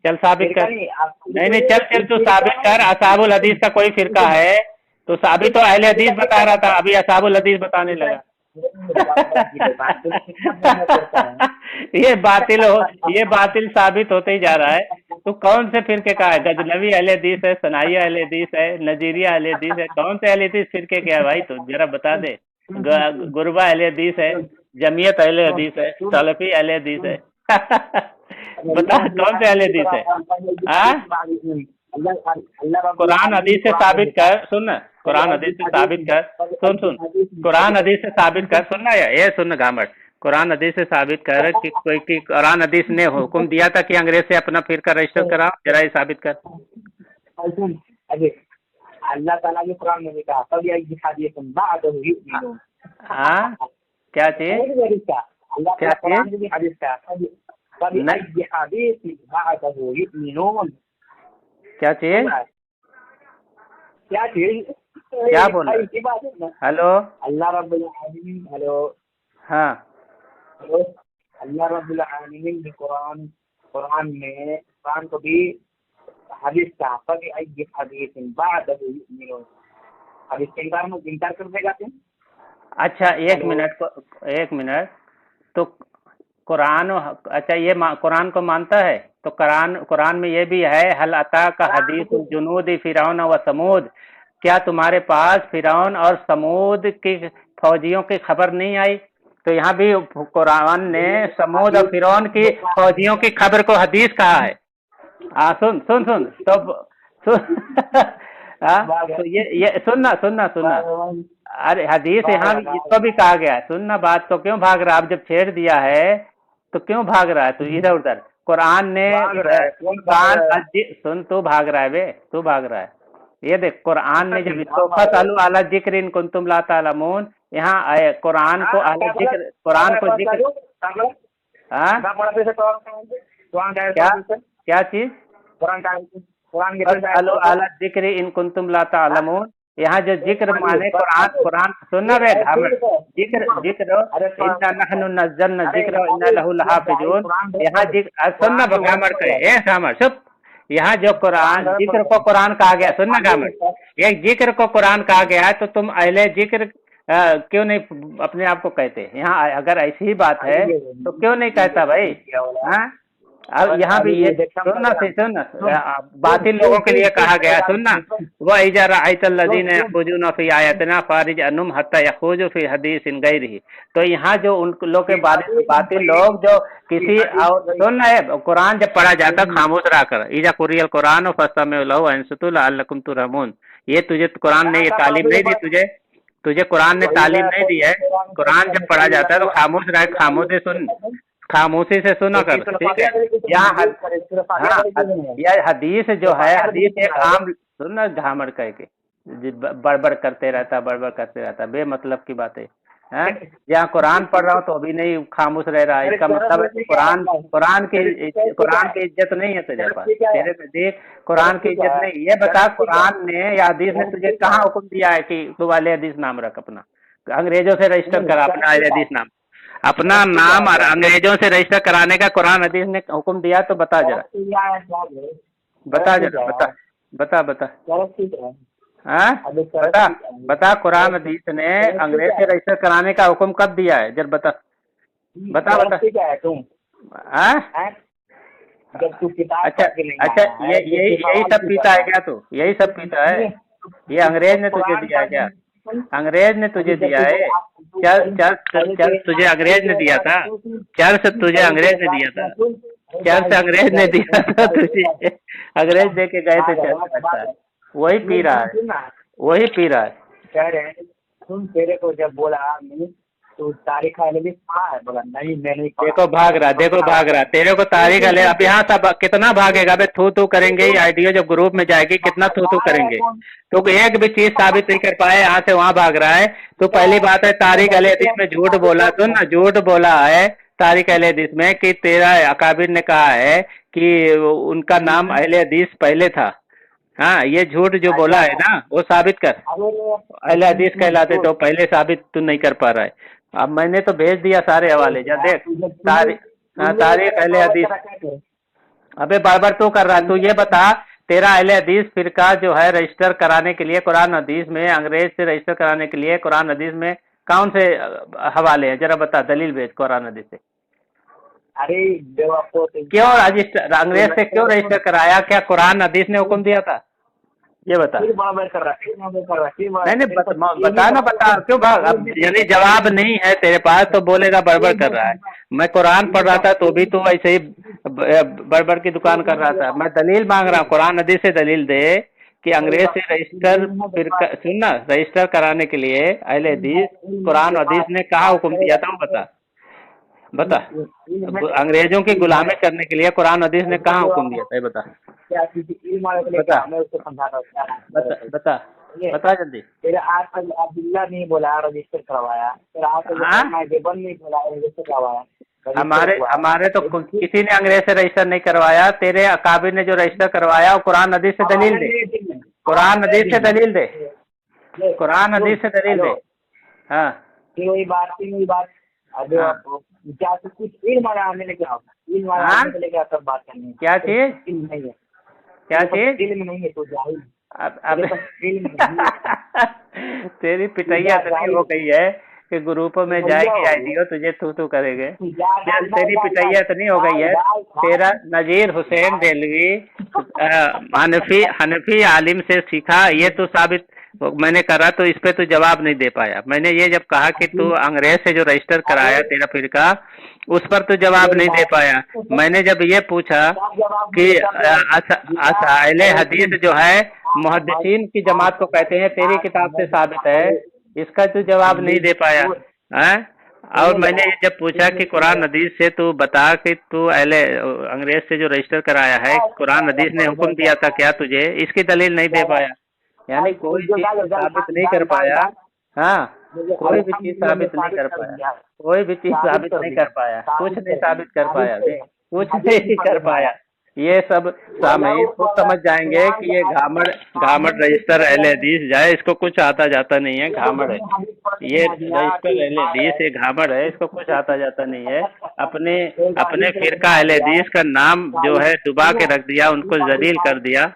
S1: चल साबित कर। नहीं, चल तू साबित कर, असहाबुल हदीस का कोई फिरका है। तो साबित तो अहले हदीस बता रहा था, अभी असहाबुल हदीस बताने लगा। ये बातिल साबित होते ही जा रहा है। तो कौन से फिरके का है? गजनवी अहले हदीस है, सनाइया अहले हदीस है, नजीरिया अहले हदीस है, कौन से अहले हदीस फिरके के है भाई? तो जरा बता दे। गुरबा अहले हदीस है, जमीयत अहले हदीस है, सलफी अहले हदीस है। बता कौन से अहले हदीस है? हाँ, कुरान हदीस से साबित कर, सुन ना, कुरान हदीस से साबित कर, सुन कुरान हदीस से साबित कर, सुनना ये सुन घामट, कुरान हदीस से साबित कर कि कोई कि कुरान हदीस ने हुक्म दिया था कि अंग्रेज से अपना फिरका रजिस्टर कराओ, जरा ये साबित कर।
S2: अल्लाह ताला ने कुरान में कहा तब यह दिखा दिए तुम बादहु युमिनून।
S1: हाँ, क्या चीज? क्या चीज?
S2: हदीस का तब यह हदीस बादहु युमिनून।
S1: क्या चीज?
S2: क्या चीज?
S1: क्या बोल रहा है? हेलो,
S2: अल्लाह रब्बुल आलमीन, हेलो,
S1: हाँ,
S2: हेलो, अल्लाह रब्बुल आलमीन ने कुरान में कुरान को भी हदीस का तब यह हदीस बादहु युमिनून। अब इसके इनकार कर देगा तुम?
S1: अच्छा एक मिनट, तो कुरान, अच्छा ये कुरान को मानता है, तो कुरान में ये भी है, हल अता का हदीस जुनूद फिरौन व समूद, क्या तुम्हारे पास फिरौन और समूद की फौजियों की खबर नहीं आई? तो यहाँ भी कुरान ने समूद और फिरौन की फौजियों की खबर को हदीस कहा है। सुन सुन सुन तो सुन तो ये सुनना, अरे हदीस यहाँ इसको भी कहा गया है, सुनना बात, तो क्यों भाग रहा? आप जब छेड़ दिया है तो क्यों भाग रहा है तू इधर उधर? कुरान ने सुन, तू भाग रहा है बे, तू भाग रहा है। ये देख, कुरान ने जब तोफतलु अला जिक्र इन कुंतुम ला तालमून, यहाँ आए कुरान को अला जिक्र, कुरान को जिक्र, हाँ क्या चीज? तोफतलु अला जिक्र इन कुंतुम ला तालमून, यहाँ जो जिक्र माने कुरान सुनना बे घामर, जिक्र इन्ना नहनु नज़्ज़लना जिक्र व इन्ना लहु लहाफिजून, यहाँ जिक्र सुनना घामर कहे, ए घामर चुप, यहाँ जो कुरान जिक्र को कुरान कहा गया, सुनना घामर, एक जिक्र को कुरान कहा गया है, तो तुम अहले जिक्र क्यों नहीं अपने आप को कहते? यहाँ अगर ऐसी ही बात है तो क्यों नहीं कहता भाई? हाँ, अब यहाँ भी ये सुनना, बातिल लोगों के लिए कहा गया, सुनना, वह इजारा आयतल्लज़ीन यखूज़ून फी आयातिना फारिज अन्हुम हत्ता यखूज़ू फी हदीसिन गैरिही, तो यहाँ जो उन लोग के बारे में बातिल लोग जो किसी सुनना है, कुरान जब पढ़ा जाता खामोश रहा कर, इजा कुरियल कुरान फस्तमिउ लहु वअनसितू लअल्लकुम तुरहमून, ये तुझे कुरान ने ये तालीम नहीं दी, तुझे कुरान ने तालीम नहीं दी है। कुरान जब पढ़ा जाता है तो खामोश रहे, खामोशी से सुना कर, ठीक है? यह हदीस जो है, हदीस एक आम, सुनना घामड़ कह के बड़बड़ करते रहता, बेमतलब की बातें, हैं? यहाँ कुरान पढ़ रहा हूँ तो अभी नहीं खामोश रह रहा है, इसका मतलब है कुरान की इज्जत नहीं है तुझे पास, तेरे पे देख, कुरान की इज्जत नहीं। ये बता, कुरान ने या हदीस ने तुझे कहाँ हुक्म दिया है कि तू अहले हदीस नाम रख अपना, अंग्रेजों से रजिस्टर करा अपना अहले हदीस नाम, अपना नाम और अंग्रेजों से रजिस्टर कराने का कुरान हदीस ने हुक्म दिया? तो बता जरा, बता हाँ, बता कुरान हदीस ने अंग्रेज से रजिस्टर कराने का हुक्म कब दिया है? जरा बता हाँ? अच्छा, यही सब पीता है क्या तू? यही सब पीता है? ये अंग्रेज ने तुझे दिया है क्या? अंग्रेज ने तुझे दिया है? चर्च तुझे अंग्रेज ने दिया था? चर्च तुझे अंग्रेज ने दिया था? चर्च अंग्रेज ने दिया था तुझे? अंग्रेज दे के गए थे चर्च, वही पी रहा है,
S2: कह रहे हैं तुम, तेरे को जब बोला तो तारीख अलवी कहाँ है? बोला नहीं, मैं नहीं।
S1: देखो भाग रहा, तेरे को तारीख अलवी, अब यहाँ सब कितना भागेगा बे? थू करेंगे, ये आइडियो जब ग्रुप में जाएगी कितना थू करेंगे, तो एक भी चीज साबित नहीं कर पाए, यहाँ से वहाँ भाग रहा है। तो पहली बात है, तारीख अहले हदीस में झूठ बोला, सुन ना, झूठ बोला है तारीख अहले हदीस में कि तेरा अकाबिर ने कहा है कि उनका नाम अहले हदीस पहले था। हाँ, ये झूठ जो बोला है ना, वो साबित कर, अहले हदीस कहलाते तो पहले साबित तू नहीं कर पा रहा है। अब मैंने तो भेज दिया सारे हवाले, जा देख तारीख अहले हदीस। अबे बार तू कर रहा है, तू ये बता, तेरा अहले हदीस फिरका जो है रजिस्टर कराने के लिए कुरान हदीस में, अंग्रेज से रजिस्टर कराने के लिए कुरान हदीस में कौन से हवाले हैं? जरा बता, दलील भेज कुरान हदीस से।
S2: अरे
S1: क्यों रजिस्टर अंग्रेज से क्यों रजिस्टर कराया? क्या कुरान हदीस ने हुक्म दिया था? ये बता।
S2: फिर बराबर कर रहा है, फिर बराबर कर रहा है, फिर
S1: नहीं नहीं
S2: तेरे को
S1: बता ना, बता क्यों भाग, अब यानी जवाब नहीं है तेरे पास तो बोलेगा बड़बड़ कर रहा है। मैं कुरान पढ़ रहा था तो भी तो ऐसे ही बड़बड़ की दुकान कर रहा था। मैं दलील मांग रहा हूँ, कुरान हदीस से दलील दे कि अंग्रेज से रजिस्टर, फिर सुन ना, रजिस्टर कराने के लिए अहले हदीस कुरान हदीस ने कहा हुक्म दिया था, वो बता। बता, अंग्रेजों की गुलामी करने के लिए कुरान हदीस ने कहाँ हुक्म दिया था, ये बता।
S2: क्या किसी इल्म वाले को लेके
S1: बता
S2: आओ, मैं उसको समझाता हूँ क्या है।
S1: बता बता
S2: ठीक है?
S1: बता जल्दी।
S2: फिर आज तक अब्दुल्ला नहीं बोला रजिस्टर करवाया, फिर आज तक
S1: हाँ,
S2: मैं देबन नहीं बोला रजिस्टर करवाया,
S1: हमारे
S2: रजिस्टर हुआ।
S1: हमारे तो किसी ने अंग्रेज से रजिस्टर नहीं करवाया। तेरे अकाबिर ने जो रजिस्टर करवाया वो कुरान हदीस से दलील दे, कुरान हदीस से दलील दे, कुरान हदीस से दलील दे। हाँ
S2: फिर वही बात अब
S1: हाँ
S2: क्या कुछ इल्म वाला आने लेके आओ, इल्म वाला
S1: हाँ,
S2: आने लेके आओ तब बात करनी है।
S1: क्या चीज,
S2: इल्म नहीं है,
S1: क्या
S2: तेरे पास
S1: चीज।
S2: इल्म नहीं है तो जाहिल,
S1: अब
S2: तेरे पास इल्म नहीं है।
S1: तेरी पिटाइया इतनी हो गई है कि ग्रुप में जाएगी आईडियो तुझे तू करेंगे। तेरी पिटाइया इतनी हो गई है। तेरा नजीर हुसैन देलवी हनफी हनफी आलिम से सीखा, ये तो साबित मैंने करा, तो इस पे तू जवाब नहीं दे पाया। मैंने ये जब कहा कि तू अंग्रेज से जो रजिस्टर कराया तेरा फिरका, उस पर तू जवाब नहीं दे पाया। मैंने जब ये पूछा कि असाइले हदीस जो है मुहद्दिसीन की जमात को कहते हैं, तेरी किताब से साबित है, इसका तू जवाब नहीं दे पाया है। और मैंने ये जब पूछा कि कुरान हदीस से तू बता कि तू अहले अंग्रेज से जो रजिस्टर कराया है, कुरान हदीस ने हुक्म दिया था क्या तुझे, इसकी दलील नहीं दे पाया। यानी कोई चीज साबित नहीं कर पाया। हाँ, कोई भी चीज साबित नहीं कर पाया, कोई भी चीज साबित नहीं कर पाया, कुछ नहीं साबित कर पाया, कुछ नहीं कर पाया। ये सब सामयिक खुद समझ जाएंगे कि ये घामड़ घामड़ रजिस्टर अहले हदीस जाए, इसको कुछ आता जाता नहीं है, घामड़ है ये रजिस्टर अहले हदीस, ये घामड़ है, इसको कुछ आता जाता नहीं है। अपने अपने फिरका अहले हदीस का नाम जो है डुबा के रख दिया, उनको जलील कर दिया।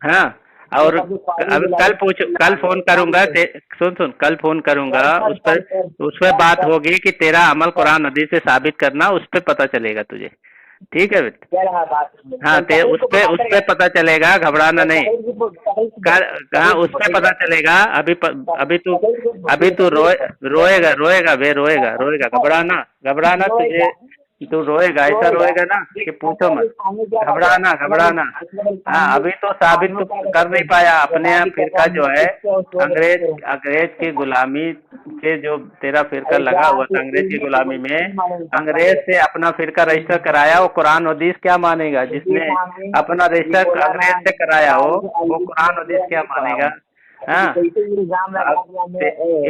S1: हाँ, और अब कल फोन करूंगा, सुन सुन, कल फोन करूंगा, उस पर बात होगी कि तेरा अमल कुरान हदीस से साबित करना, उस पर पता चलेगा तुझे। ठीक है बेटा। हाँ, उस पे पता चलेगा, घबराना नहीं। हाँ, उस पे पता चलेगा। अभी तू रोएगा रोएगा बे, रोएगा रोएगा, घबराना घबराना, तुझे तू रोएगा, ऐसा रोएगा ना कि पूछो मत, घबराना घबराना। हाँ, अभी तो साबित तो कर नहीं पाया अपने यहाँ फिरका जो है, अंग्रेज अंग्रेज की गुलामी के जो तेरा फिरका लगा हुआ था अंग्रेज की गुलामी में, अंग्रेज से अपना फिरका रजिस्टर कराया, वो कुरान हदीस क्या मानेगा? जिसने अपना रजिस्टर अंग्रेज से कराया हो वो कुरान हदीस क्या मानेगा? हाँ,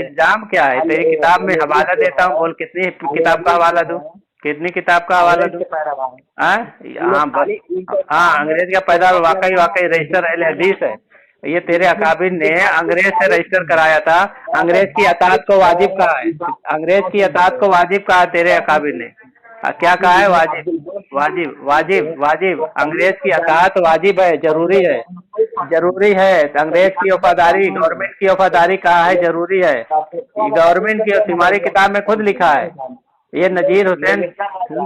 S1: इल्जाम क्या है? तेरी किताब में हवाला देता हूँ, बोल कितनी किताब का हवाला दूँ, कितनी किताब का हवाला दूँ? हाँ बस, हाँ, अंग्रेज का पैदा वाकई वाकई रजिस्टर अहले हदीस है। ये तेरे अकाबिर ने अंग्रेज से रजिस्टर कराया था, अंग्रेज की अतात को वाजिब कहा है, अंग्रेज की अतात को वाजिब कहा तेरे अकाबिर ने। क्या कहा है? वाजिब वाजिब वाजिब वाजिब, अंग्रेज की अतात वाजिब है, जरूरी है, जरूरी है। अंग्रेज की वफादारी, गवर्नमेंट की वफादारी कहा है जरूरी है, गवर्नमेंट की तुम्हारी किताब में खुद लिखा है। ये नजीर हुसैन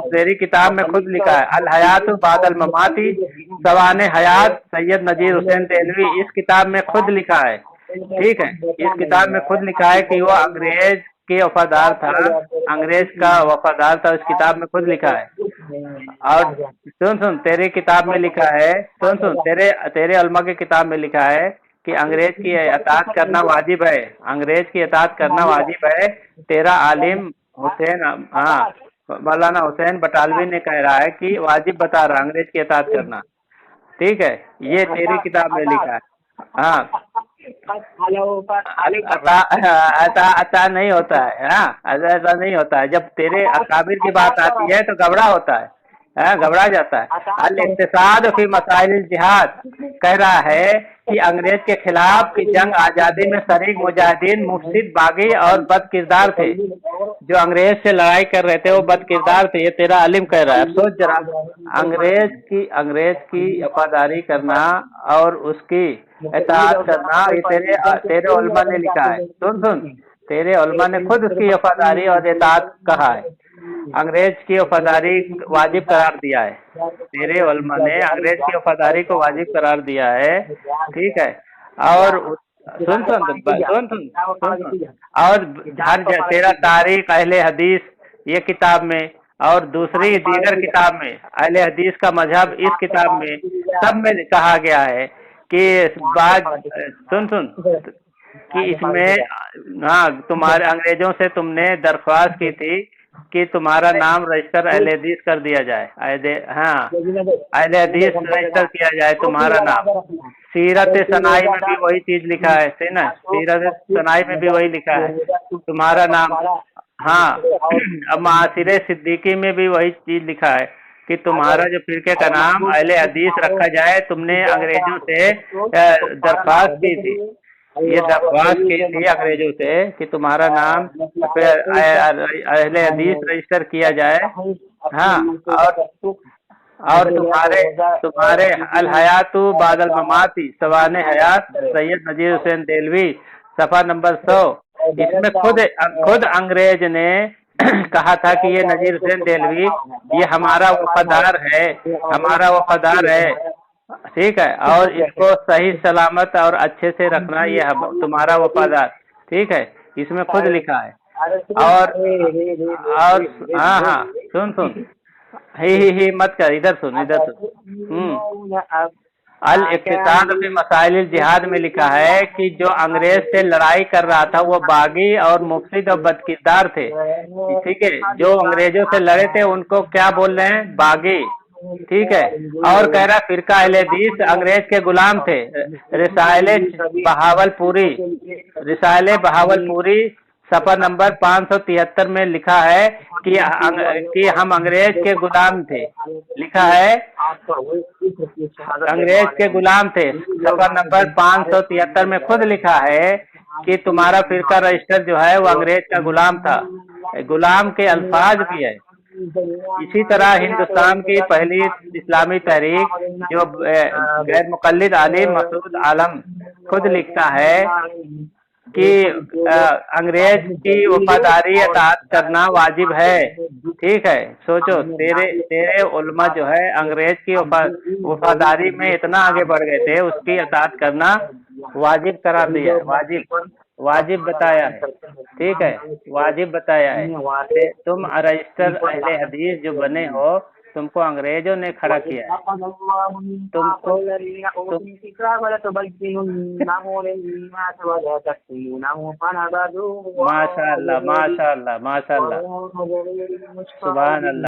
S1: तेरी किताब में खुद लिखा है, अल हयात बादल ममाती सवाने हयात सैयद नजीर हुसैन देलवी, इस किताब में खुद लिखा है। ठीक है, इस किताब में खुद लिखा है कि वो अंग्रेज के वफादार था, अंग्रेज का वफादार था, इस किताब में खुद लिखा है। और सुन सुन, तेरी किताब में लिखा है, सुन सुन, तेरे उलमा की किताब में लिखा है कि अंग्रेज की अतात करना वाजिब है, अंग्रेज की अतात करना वाजिब है। तेरा आलिम हुसैन, हाँ, मौलाना हुसैन बटालवी ने कह रहा है कि वाजिब बता रहा अंग्रेज की अतात करना। ठीक है, ये तेरी किताब में लिखा है। हाँ, ऐसा नहीं होता है। हाँ, ऐसा नहीं होता है। जब तेरे अकाबिर की बात आती है तो घबरा होता है, घबरा जाता है। अल इक्तिसाद फी मसाइल जिहाद कह रहा है कि अंग्रेज के खिलाफ की जंग आजादी में शरीक मुजाहिदीन मुफसिद, बागी और बद किरदार थे। जो अंग्रेज से लड़ाई कर रहे थे वो बद किरदार थे, ये तेरा अलिम कह रहा है। अब सोच जरा, अंग्रेज की वफादारी करना और उसकी इताअत करना, ये तेरे उलमा ने लिखा है। सुन सुन, तेरे उलमा ने खुद उसकी वफादारी और इताअत कहा है, अंग्रेज की वफादारी वाजिब करार दिया है। तेरे उलमा ने अंग्रेज की वफादारी को वाजिब करार दिया है। ठीक है, और सुन सुन सुन सुन सुन सुन सुन और हर तेरा तारीख अहले हदीस ये किताब में, और दूसरी दीगर किताब में अहले हदीस का मजहब इस किताब में, सब में कहा गया है कि बाद सुन सुन कि इसमें हाँ तुम्हारे अंग्रेजों से तुमने दरख्वास्त की थी कि तुम्हारा नाम रजिस्टर अहले हदीस कर दिया जाए, हाँ अहले हदीस रजिस्टर किया जाए तुम्हारा नाम। सीरत सनाई में भी वही चीज लिखा है, से ना सीरत सनाई में भी वही लिखा है तुम्हारा नाम। हाँ अब मासिरे सिद्दीकी में भी वही चीज लिखा है कि तुम्हारा जो फिरके का नाम अहले हदीस रखा जाए। तुमने अंग्रेजों से दरख्वास्त की थी, ये दरख्वास्त की थी अंग्रेजों से कि तुम्हारा नाम अहले हदीस रजिस्टर किया जाए। हाँ और तुम्हारे तुम्हारे अल हयातु बादल ममाती सवाने हयात सैयद नजीर हुसैन देलवी सफा नंबर 100, इसमें खुद अंग्रेज ने कहा था कि ये नजीर हुसैन देलवी ये हमारा वफादार है, हमारा वफादार है, ठीक है, और इसको सही सलामत और अच्छे से रखना, ये तुम्हारा वफादार, ठीक है, इसमें खुद लिखा है। और हाँ हाँ सुन सुन ही मत कर, इधर सुन इधर सुन। अल इक्तिसाद फी मसाइल जिहाद में लिखा है कि जो अंग्रेज से लड़ाई कर रहा था वो बागी और मुफसिद और बदकिरदार थे, ठीक है, जो अंग्रेजों से लड़े थे उनको क्या बोल रहे हैं, बागी, ठीक है। और कह रहा फिरका अहले हदीस अंग्रेज के गुलाम थे। रिसाले बहावलपुरी सफा नंबर 573 में लिखा है कि हम अंग्रेज के गुलाम थे, लिखा है अंग्रेज के गुलाम थे। सफा नंबर 573 में खुद लिखा है कि तुम्हारा फिरका रजिस्टर जो है वो अंग्रेज का गुलाम था, गुलाम के अल्फाज भी है। इसी तरह हिंदुस्तान की पहली इस्लामी तहरीक जो गैर मुकल्लिद आलिम मसूद आलम खुद लिखता है कि अंग्रेज की वफादारी अतात करना वाजिब है, ठीक है। सोचो तेरे उलमा जो है अंग्रेज की वफादारी में इतना आगे बढ़ गए थे, उसकी अतात करना वाजिब करार दिया है, वाजिब बताया है, ठीक है, वाजिब बताया है। तुम रजिस्टर अहले हदीस जो बने हो, तुमको अंग्रेजों ने खड़ा किया है, तुमको माशाअल्लाह माशाअल्लाह माशाअल्लाह, सुभान अल्लाह।